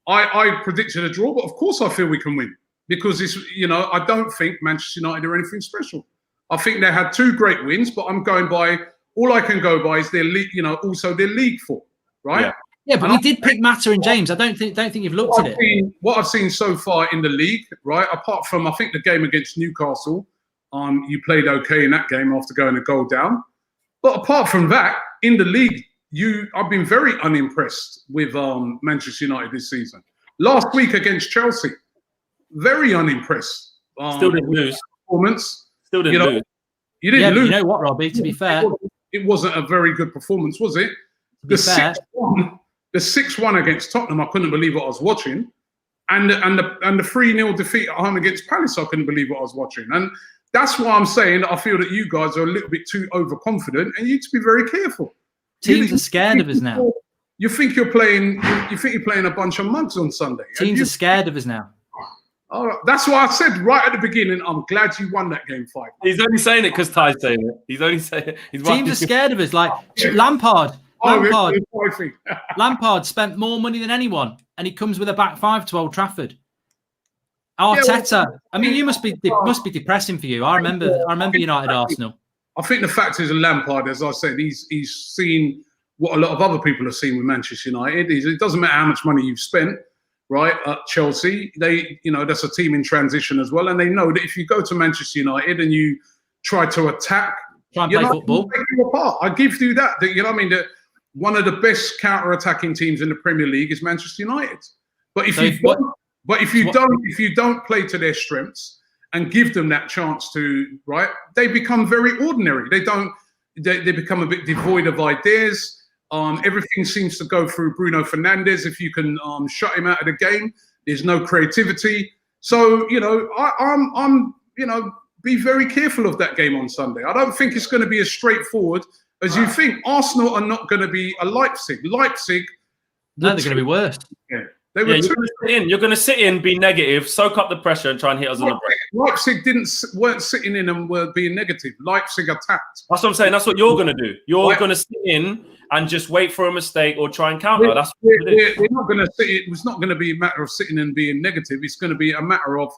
I predicted a draw, but of course I feel we can win. Because it's, I don't think Manchester United are anything special. I think they had two great wins, but I'm going by, all I can go by is their league, also their league form, right? Yeah, but we did pick Mata and James. I don't think you've looked at it. What I've seen so far in the league, right? Apart from, I think, the game against Newcastle, you played okay in that game after going a goal down. But apart from that, in the league, I've been very unimpressed with Manchester United this season. Last week against Chelsea, very unimpressed. Still didn't lose. Performance. Still didn't lose. You didn't lose. You know what, Robbie? To be fair, it wasn't a very good performance, was it? The 6-1 against Tottenham, I couldn't believe what I was watching, and the 3-0 defeat at home against Palace, I couldn't believe what I was watching. And that's why I'm saying that I feel that you guys are a little bit too overconfident, and you need to be very careful. Teams are scared of us now. You think you're playing a bunch of mugs on Sunday. Teams are scared of us now. All right. That's why I said right at the beginning, I'm glad you won that game 5. He's only saying it because Ty's saying it. He's only saying it. Teams are scared of us. Like Lampard. Lampard spent more money than anyone, and he comes with a back 5 to Old Trafford. Arteta. I mean, it must be depressing for you. I remember United Arsenal. I think the fact is, Lampard, as I said, he's seen what a lot of other people have seen with Manchester United. It doesn't matter how much money you've spent. Right at Chelsea, that's a team in transition as well, and they know that if you go to Manchester United and you try to attack, try and play football, take you apart. I give you that. You know what I mean? That one of the best counter-attacking teams in the Premier League is Manchester United. But if you don't play to their strengths and give them that chance to, right, they become very ordinary. They become a bit devoid of ideas. Everything seems to go through Bruno Fernandes. If you can shut him out of the game, there's no creativity. So, I'm be very careful of that game on Sunday. I don't think it's going to be as straightforward as you think. Arsenal are not going to be a Leipzig. No, they're going to be worse. Yeah. You're going to sit in, be negative, soak up the pressure, and try and hit us on the break. Leipzig weren't sitting in and were being negative. Leipzig attacked. That's what I'm saying. That's what you're going to do. You're going to sit in and just wait for a mistake or try and counter. That's what we're not going to sit. It's not going to be a matter of sitting and being negative. It's going to be a matter of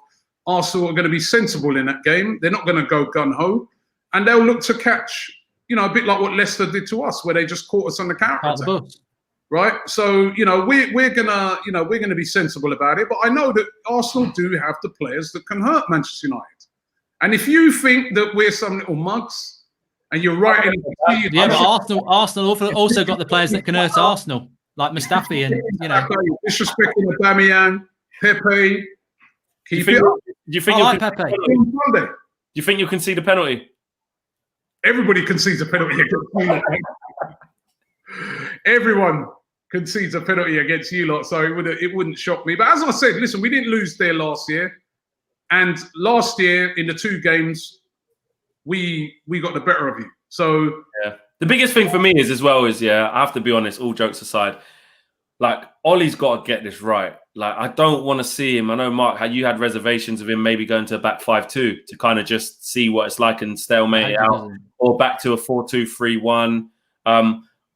Arsenal are going to be sensible in that game. They're not going to go gun ho, and they'll look to catch. A bit like what Leicester did to us, where they just caught us on the counter attack. Right, so we're gonna be sensible about it, but I know that Arsenal do have the players that can hurt Manchester United, and if you think that we're some little mugs, and you're right, but Arsenal also got the players that can hurt Arsenal, like Mustafi and disrespecting Aubameyang, Pepe. Do you think Pepe? Do you think you can see the penalty? Everybody concedes a penalty. Everyone concedes a penalty against you lot, so it wouldn't shock me. But as I said, listen, we didn't lose there last year, and last year in the 2 games, we got the better of you. So the biggest thing for me I have to be honest. All jokes aside, like Ollie's got to get this right. Like I don't want to see him. I know Mark, how you had reservations of him maybe going to a back 5-2 to kind of just see what it's like and stalemate it out, or back to a 4-2-3-1.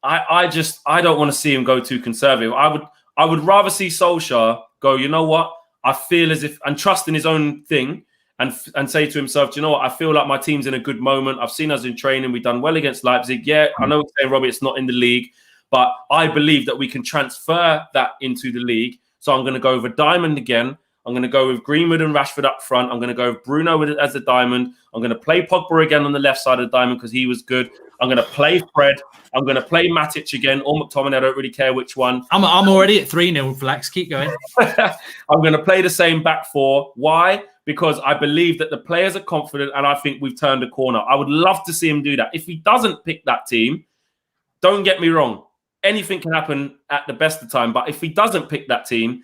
I don't want to see him go too conservative. I would rather see Solskjaer go, you know what? I feel as if, and trust in his own thing, and say to himself, do you know what? I feel like my team's in a good moment. I've seen us in training. We've done well against Leipzig. Yeah, I know you're saying, Robbie, it's not in the league, but I believe that we can transfer that into the league. So I'm going to go with Diamond again. I'm going to go with Greenwood and Rashford up front. I'm going to go with Bruno as a diamond. I'm going to play Pogba again on the left side of the diamond because he was good. I'm going to play Fred. I'm going to play Matic again or McTominay. I don't really care which one. I'm already at 3-0, Flex. Keep going. I'm going to play the same back 4. Why? Because I believe that the players are confident and I think we've turned a corner. I would love to see him do that. If he doesn't pick that team, don't get me wrong. Anything can happen at the best of time. But if he doesn't pick that team,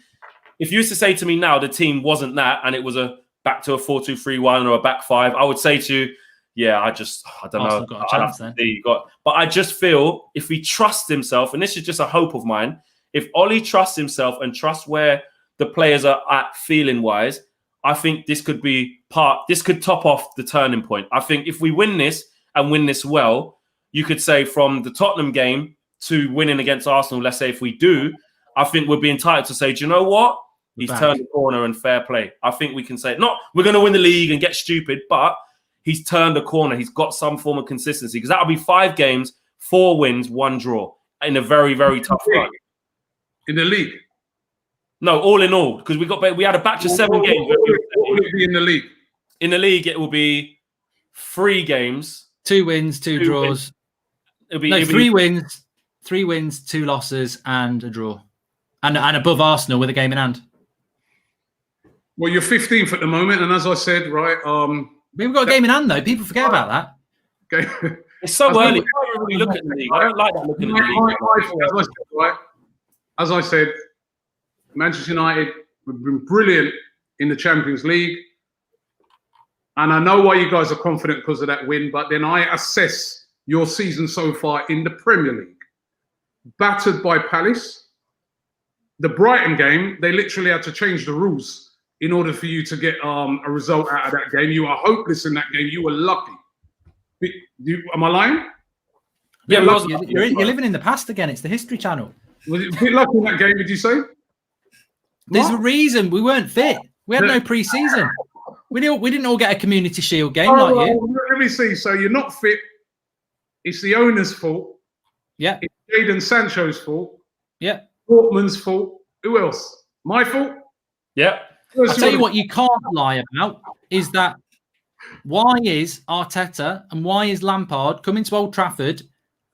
if you used to say to me now the team wasn't that and it was a back to a 4-2-3-1 or a back 5, I would say to you, yeah, I don't know. Got a chance, then. But I just feel if he trusts himself, and this is just a hope of mine, if Ollie trusts himself and trusts where the players are at feeling-wise, I think this could top off the turning point. I think if we win this and win this well, you could say from the Tottenham game to winning against Arsenal, let's say if we do, I think we'll be entitled to say, do you know what? He's turned the corner and fair play. I think we can say, not we're going to win the league and get stupid, but he's turned a corner. He's got some form of consistency because that'll be 5 games, 4 wins, 1 draw in a very, very tough run. In the league? No, all in all, because we had a batch of 7 games. What will it be in the league? In the league, it will be 3 games. 2 wins, 2 draws. Wins. It'll be 3 wins, 3 wins, 2 losses, and a draw, and above Arsenal with a game in hand. Well, you're 15th at the moment, and as I said, right, we've got a game in hand though. People forget about that. Okay. It's so early. You can't really look at the league. I don't like that looking at the league. As I said, Manchester United have been brilliant in the Champions League. And I know why you guys are confident because of that win, but then I assess your season so far in the Premier League. Battered by Palace. The Brighton game, they literally had to change the rules in order for you to get a result out of that game. You were hopeless in that game. You were lucky. Am I lying? Yeah, you're living in the past again. It's the History Channel. Was it a bit lucky in that game, did you say? There's a reason we weren't fit. We had no pre-season. We didn't all get a Community Shield game like you. Let me see. So you're not fit. It's the owner's fault. Yeah. It's Jadon Sancho's fault. Yeah. Dortmund's fault. Who else? My fault? Yeah. I'll tell you what you can't lie about is that why is Arteta and why is Lampard coming to Old Trafford,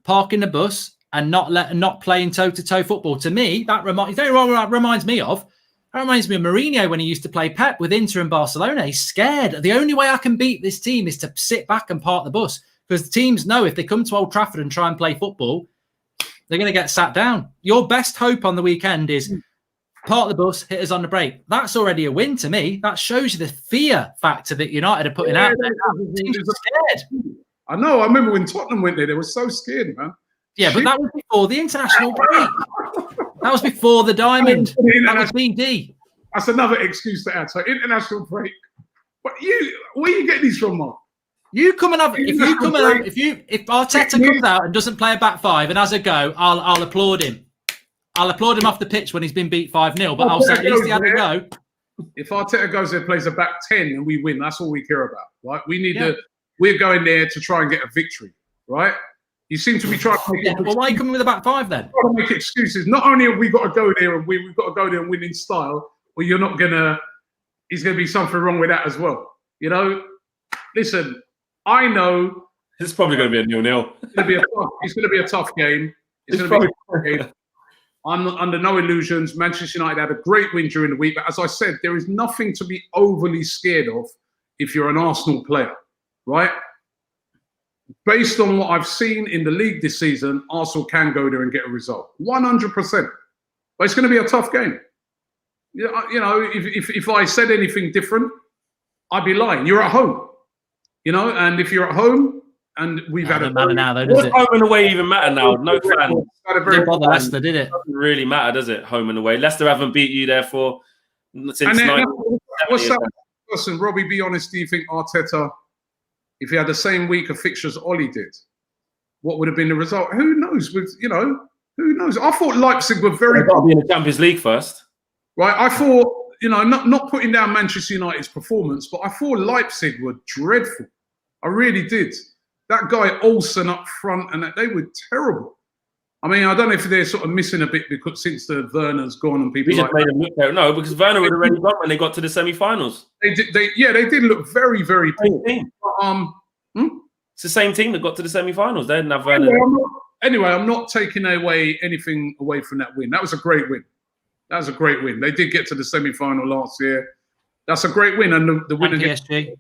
parking the bus and not playing toe-to-toe football? To me, that reminds me of Mourinho when he used to play Pep with Inter and Barcelona. He's scared. The only way I can beat this team is to sit back and park the bus, because the teams know if they come to Old Trafford and try and play football, they're going to get sat down. Your best hope on the weekend is park the bus, hit us on the break. That's already a win to me. That shows you the fear factor that United are putting out there. Teams are scared. I know. I remember when Tottenham went there, they were so scared, man. Yeah, but that was before the international break. That was before the diamond. That was BD. That's another excuse to add. So international break. But where you get these from, Mark? You come and have. If Arteta comes out and doesn't play a back five and has a go, I'll applaud him. I'll applaud him off the pitch when he's been beat 5-0. But I'll say at least he had a go. If Arteta goes there, plays a back 10, and we win, that's all we care about, right? We're going there to try and get a victory, right? You seem to be trying to make well, why are you coming with a back 5 then? Trying to make excuses. Not only have we got to go there and win, we've got to go there and win in style. Or you're not gonna. There's gonna be something wrong with that as well. You know. Listen, I know it's probably going to be a 0-0. It's going to be a tough game. It's going to be a tough game. I'm under no illusions. Manchester United had a great win during the week, but as I said, there is nothing to be overly scared of if you're an Arsenal player, right? Based on what I've seen in the league this season, Arsenal can go there and get a result, 100%. But it's going to be a tough game. You know, if I said anything different, I'd be lying. You're at home, you know, and if you're at home and we've had a matter now, though, does it? Home and away even matter now? No fans. Didn't bother Leicester, did it? Doesn't really matter, does it? Home and away. Leicester haven't beat you therefore since 1970. What's that? Listen, Robbie, be honest. Do you think Arteta, if he had the same week of fixtures Ole did, what would have been the result? Who knows? Who knows? I thought Leipzig were very. They've got to be in the Champions League first, right? I thought, not putting down Manchester United's performance, but I thought Leipzig were dreadful. I really did. That guy Olsen up front, and they were terrible. I mean, I don't know if they're sort of missing a bit because since the Werner's gone and people like that. No, because Werner would already gone when they got to the semi-finals. They did look very, very poor. It's the same team that got to the semi-finals. They didn't have Werner. Anyway, I'm not taking anything away from that win. That was a great win. That was a great win. They did get to the semi-final last year. That's a great win, and the winner. PSG.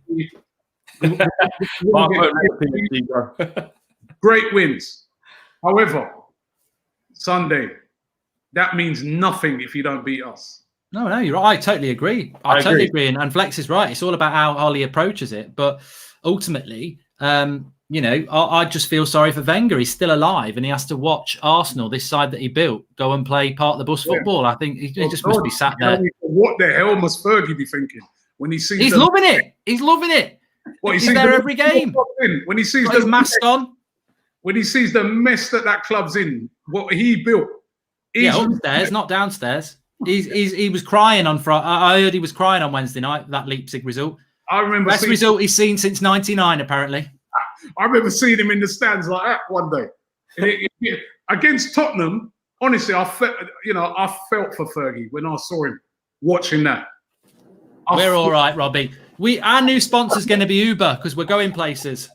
Great wins. However, Sunday, that means nothing if you don't beat us. No, you're right. I totally agree. I totally agree. And Flex is right. It's all about how Ollie approaches it. But ultimately, I just feel sorry for Wenger. He's still alive and he has to watch Arsenal, this side that he built, go and play part the bus football. I think he just must be sat there. What the hell must Fergie be thinking when he sees? He's loving it. He's loving it. He's there every game. When he sees his mask on. When he sees the mess that club's in, what he built. Upstairs, not downstairs. He was crying on Friday. I heard he was crying on Wednesday night, that Leipzig result. I remember best result he's seen since '99, apparently. I remember seeing him in the stands like that one day. Against Tottenham, honestly, I felt for Fergie when I saw him watching that. We're all right, Robbie. Our new sponsor's going to be Uber because we're going places.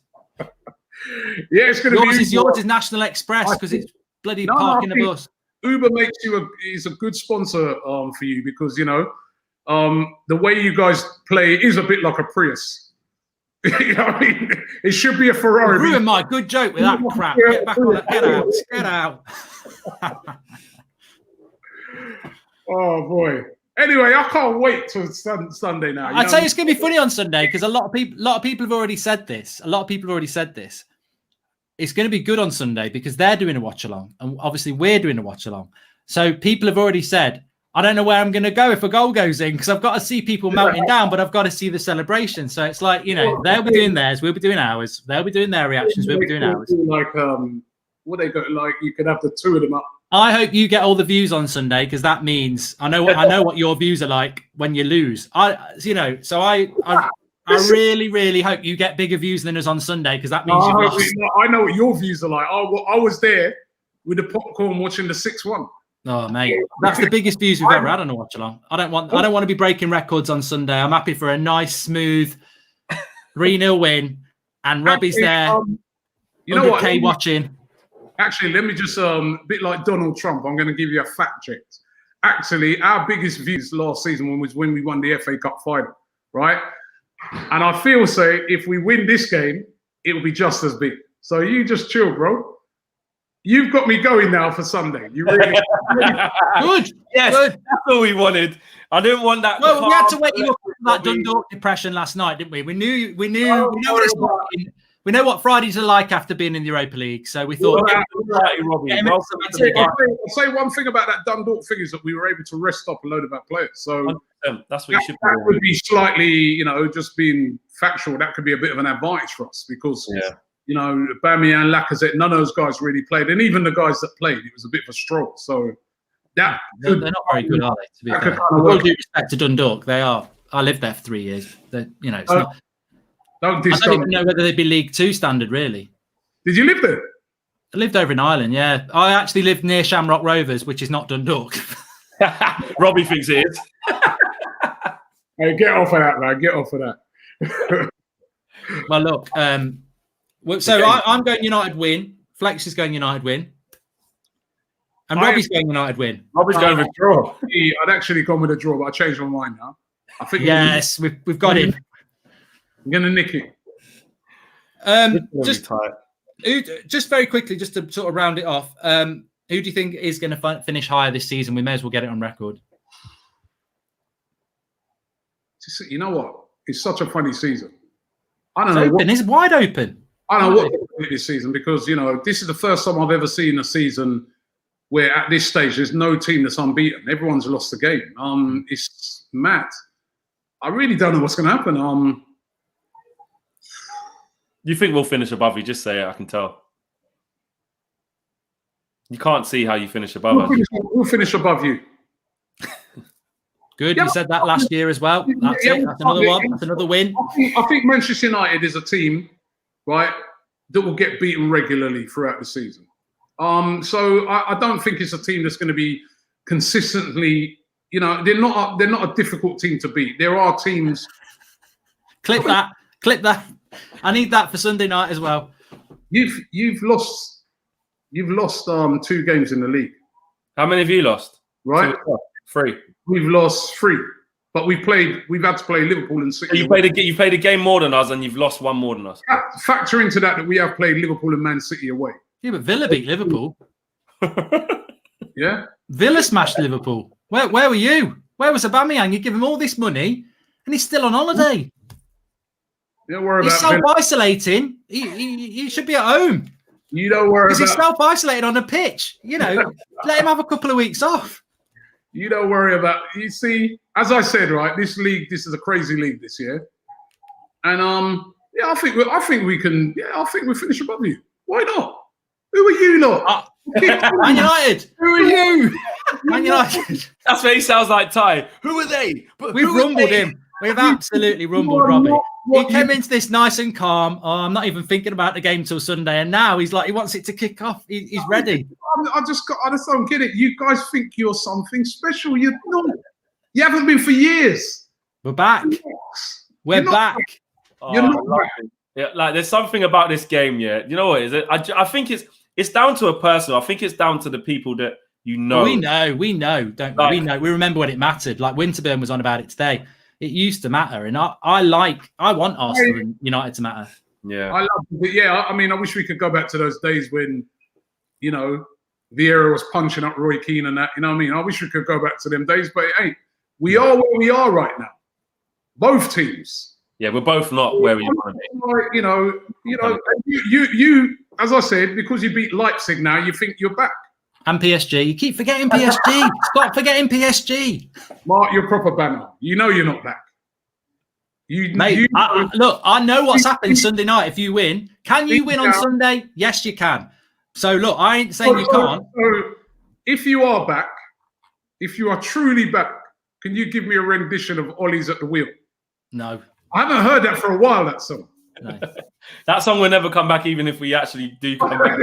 Yeah, it's going to be yours is National Express because it's bloody No, parking I the think bus. Uber is a good sponsor for you because the way you guys play is a bit like a Prius. You know what I mean? It should be a Ferrari. You ruined my good joke with that crap. Get back on it. Get out. Get out. Oh boy. Anyway, I can't wait till Sunday now. I tell you, it's going to be funny on Sunday because a lot of people have already said this. It's going to be good on Sunday because they're doing a watch along, and obviously we're doing a watch along. So people have already said, I don't know where I'm going to go if a goal goes in because I've got to see people melting down, but I've got to see the celebration. So it's like, they'll be doing theirs, we'll be doing ours. They'll be doing their reactions, we'll be doing ours. Like, what they got? Like, you could have the two of them up. I hope you get all the views on Sunday because that means I know what your views are like when you lose. I really, really hope you get bigger views than us on Sunday because that means you've lost. I know what your views are like. I was there with the popcorn watching the 6-1. Oh mate, that's the biggest views we've ever had on a watch along. I don't want to be breaking records on Sunday. I'm happy for a nice, smooth 3-0 win, and Robbie's there. You know what? Watching. Actually, let me just a bit like Donald Trump. I'm going to give you a fact check. Actually, our biggest views last season was when we won the FA Cup final, right? And I feel if we win this game, it will be just as big. So you just chill, bro. You've got me going now for Sunday. You really good. Yes, good. That's all we wanted. I didn't want that. Well, we had to wake you up from that Dundalk depression last night, didn't we? We know what Fridays are like after being in the Europa League. So we thought. I'll say one thing about that Dundalk thing is that we were able to rest up a load of our players. So that's what you should. That would be slightly, just being factual. That could be a bit of an advantage for us because. Yeah. Bamian, Lacazette, none of those guys really played. And even the guys that played, it was a bit of a stroll. So they're not very good, are they? To be fair. With all due respect to Dundalk, they are. I lived there for 3 years. It's not. I don't even know whether they'd be League 2 standard, really. Did you live there? I lived over in Ireland, yeah. I actually lived near Shamrock Rovers, which is not Dundalk. Robbie thinks it is. Hey, get off of that, man. Get off of that. Well, look, so I'm going United win. Flex is going United win. And Robbie's going United win. Robbie's going with a draw. I'd actually gone with a draw, but I changed my mind now. I think we've got him. I'm going to nick it. Just very quickly, just to sort of round it off, who do you think is going to finish higher this season? We may as well get it on record. You know what? It's such a funny season. I don't know. It's wide open. I don't know what to do this season because, this is the first time I've ever seen a season where at this stage there's no team that's unbeaten. Everyone's lost the game. It's mad. I really don't know what's going to happen. You think we'll finish above you? Just say it. I can tell. You can't see how you finish above us. We'll finish above you. Good. You said that last year as well. That's it. That's another one. That's another win. I think Manchester United is a team, right, that will get beaten regularly throughout the season. So I don't think it's a team that's going to be consistently. They're not a difficult team to beat. There are teams. Clip that. I need that for Sunday night as well. You've lost 2 games in the league. How many have you lost? Right, 3. We've lost 3, but we've had to play Liverpool and City. You played a game more than us, and you've lost 1 more than us. Factor into that we have played Liverpool and Man City away. Yeah, but Villa beat Liverpool. Yeah, Villa smashed Liverpool. Where were you? Where was Aubameyang? You give him all this money, and he's still on holiday. Don't worry he's about. He's self-isolating. He should be at home. You don't worry about. He's self-isolated on a pitch. Let him have a couple of weeks off. You don't worry about. You see, as I said, right, this is a crazy league this year, and I think we can. Yeah, I think we finish above you. Why not? Who are you lot? Man United. Who are you? Man United. That's what he sounds like, Ty. Who are they? We've rumbled him. We've absolutely rumbled Robbie. He came into this nice and calm. Oh, I'm not even thinking about the game till Sunday, and now he's like, he wants it to kick off. He's ready. I just don't get it. You guys think you're something special. You're not. You haven't been for years. We're back. We're back. You're not back. Yeah, like there's something about this game. Yeah, you know what is it? I think it's down to a person. I think it's down to the people that you know. We know, don't we? We know. We remember when it mattered. Like Winterburn was on about it today. It used to matter, and I want Arsenal and United to matter. Yeah, I love it. But yeah, I mean, I wish we could go back to those days when, you know, Vieira was punching up Roy Keane and that. You know what I mean? I wish we could go back to them days, but it ain't. We are where we are right now. Both teams. Yeah, we're both not where we want to be. You know, you, as I said, because you beat Leipzig now, you think you're back. And PSG. You keep forgetting PSG. Stop forgetting PSG. Mark, you're proper banner. You know you're not back. Mate, look, I know what's happened Sunday night if you win. Can you win on Sunday? Yes, you can. So, look, I ain't saying you can't. So, if you are back, if you are truly back, can you give me a rendition of Ollie's at the Wheel? No. I haven't heard that for a while, that song. No. That song will never come back, even if we actually do come back.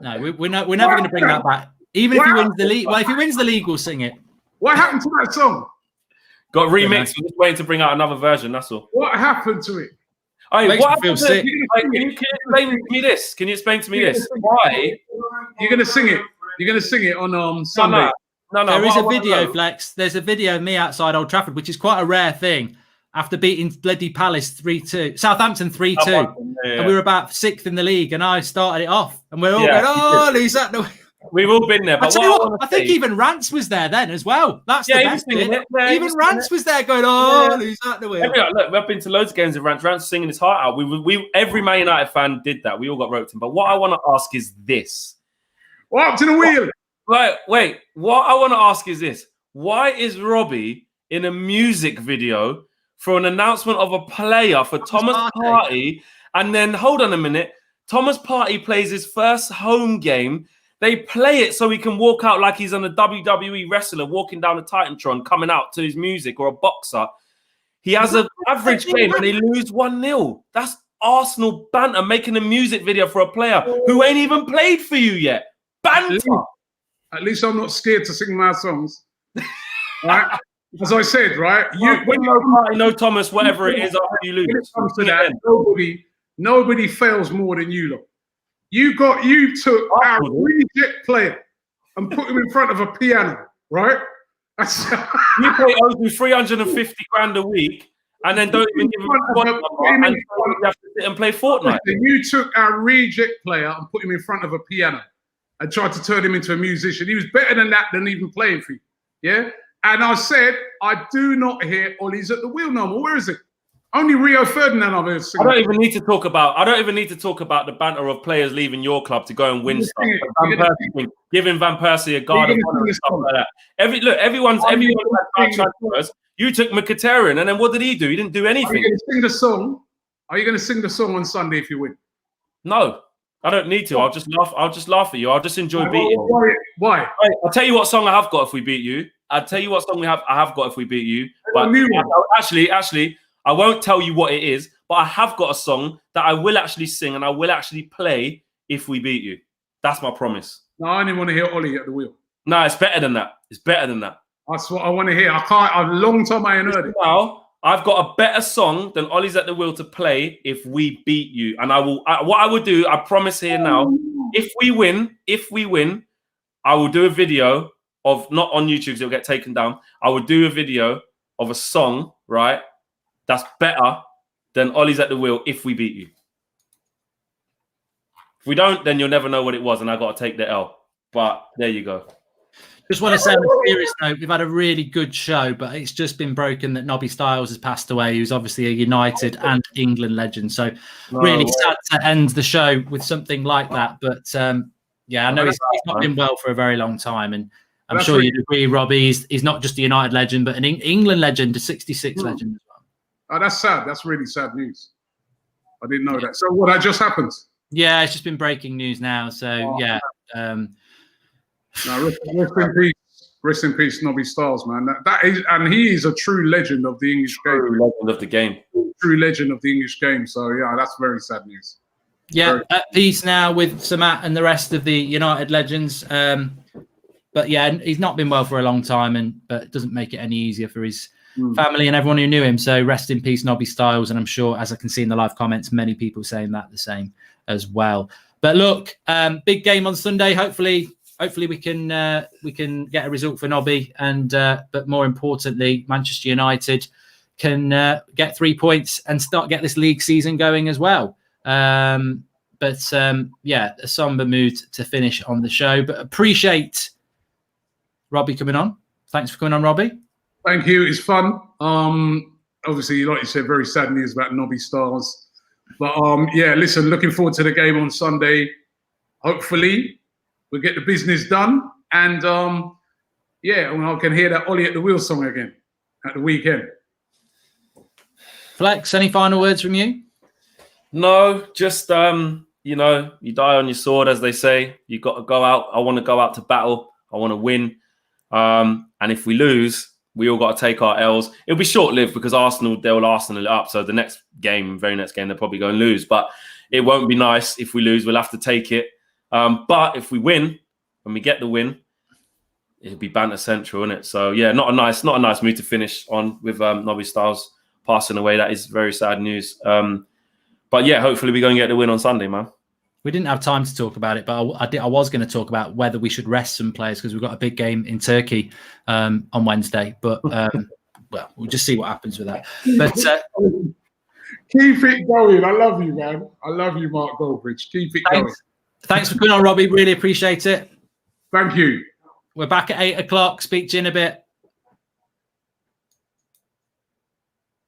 No, we're never going to bring that back. Even if he wins the league. Well, if he wins the league, we'll sing it. What happened to that song? Got remixed. We're just waiting to bring out another version. That's all. What happened to it? Hey, what happened to it? Can you explain to me this? Can you explain to me this? Why? You're going to sing it. You're going to sing it on Sunday. No. There is a video, Flex. There's a video of me outside Old Trafford, which is quite a rare thing. After beating bloody Palace 3-2, Southampton 3-2, and we were about 6th in the league, and I started it off, and we're all going, "Oh, he's at the." We've all been there. But I think even Rance was there then as well. That's the best bit. Even Rance was there going, "Oh, he's at the wheel." Look, we've been to loads of games with Rance. Rance singing his heart out. We every Man United fan did that. We all got roped in. But what I want to ask is this: Up to the wheel. Right, wait. What I want to ask is this: why is Robbie in a music video for an announcement of a player for Thomas Partey? And then, hold on a minute, Thomas Partey plays his first home game. They play it so he can walk out like he's on a WWE wrestler walking down a Titantron, coming out to his music, or a boxer. He has an average game and they lose 1-0. That's Arsenal banter, making a music video for a player who ain't even played for you yet. Banter. At least I'm not scared to sing my songs. Right? As I said, right? No Thomas, whatever it is, after you lose. When it comes to that, nobody fails more than you lot. You took our reject player and put him in front of a piano, right? You pay Ozu 350 grand a week and then don't even give him a number and you have to sit and play Fortnite. You took our reject player and put him in front of a piano and tried to turn him into a musician. He was better than that, than even playing for you. Yeah? And I said, I do not hear Ollie's at the wheel no more. Where is it? Only Rio Ferdinand I've heard sing. I don't even need to talk about the banter of players leaving your club to go and win stuff. Giving Van Persie a guard of honor and stuff like that. Everyone's had transfers. You took Mkhitaryan, and then what did he do? He didn't do anything. Are you going to sing the song? Are you going to sing the song on Sunday if you win? No, I don't need to. I'll just laugh at you. I'll just enjoy beating you. Why? I'll tell you what song I have got if we beat you. I'll tell you what song I have got if we beat you. But actually, I won't tell you what it is, but I have got a song that I will actually sing and I will actually play if we beat you. That's my promise. No, I only want to hear Ollie at the wheel. No, it's better than that. It's better than that. That's what I want to hear. I can't. A long time I ain't heard it. Now, I've got a better song than Ollie's at the wheel to play if we beat you. And what I will do, I promise here now, if we win, I will do a video of, not on YouTube because it'll get taken down. I will do a video of a song, right? That's better than Ollie's at the wheel if we beat you. If we don't, then you'll never know what it was, and I got to take the L. But there you go. Just want to say on a serious note, we've had a really good show, but it's just been broken that Nobby Stiles has passed away, who's obviously a United and England legend. So really sad to end the show with something like that. But yeah, I know he's not been well for a very long time, and I'm sure you'd agree, Robbie. He's not just a United legend, but an England legend, a 66 legend as well. Oh, that's sad. That's really sad news. I didn't know that. So what, that just happened? Yeah, it's just been breaking news now. So yeah. No, rest in peace, Nobby Stiles, man. That is, and he is a true legend of the English game. Legend of the game. True legend of the English game. So yeah, that's very sad news. Yeah, at peace now with Samat and the rest of the United legends. But yeah, he's not been well for a long time, but it doesn't make it any easier for his family and everyone who knew him. So rest in peace, Nobby Stiles. And I'm sure, as I can see in the live comments, many people saying that the same as well. But look, big game on Sunday. Hopefully we can get a result for Nobby, and but more importantly, Manchester United can get 3 points and get this league season going as well. But yeah, a somber mood to finish on the show. But appreciate Robbie coming on. Thanks for coming on, Robbie. Thank you. It's fun. Obviously, like you said, very sad news about Nobby Stiles. But yeah, listen, looking forward to the game on Sunday. Hopefully, we'll get the business done. And yeah, I can hear that Ollie at the Wheel song again at the weekend. Flex, any final words from you? No, just you know, you die on your sword, as they say. You got to go out. I want to go out to battle. I want to win. And if we lose, we all got to take our L's. It'll be short-lived because they'll Arsenal it up. So the next game, very next game, they'll probably go and lose. But it won't be nice if we lose. We'll have to take it. But if we win, when we get the win, it'll be banter central, isn't it? So yeah, not a nice mood to finish on with Nobby Stiles passing away. That is very sad news. But yeah, hopefully we go and get the win on Sunday, man. We didn't have time to talk about it, but I was going to talk about whether we should rest some players because we've got a big game in Turkey on Wednesday. But well, we'll just see what happens with that. But keep it going. I love you, man. I love you, Mark Goldbridge. Keep it going. Thanks for coming on, Robbie. Really appreciate it. Thank you. We're back at 8 o'clock. Speak to you in a bit.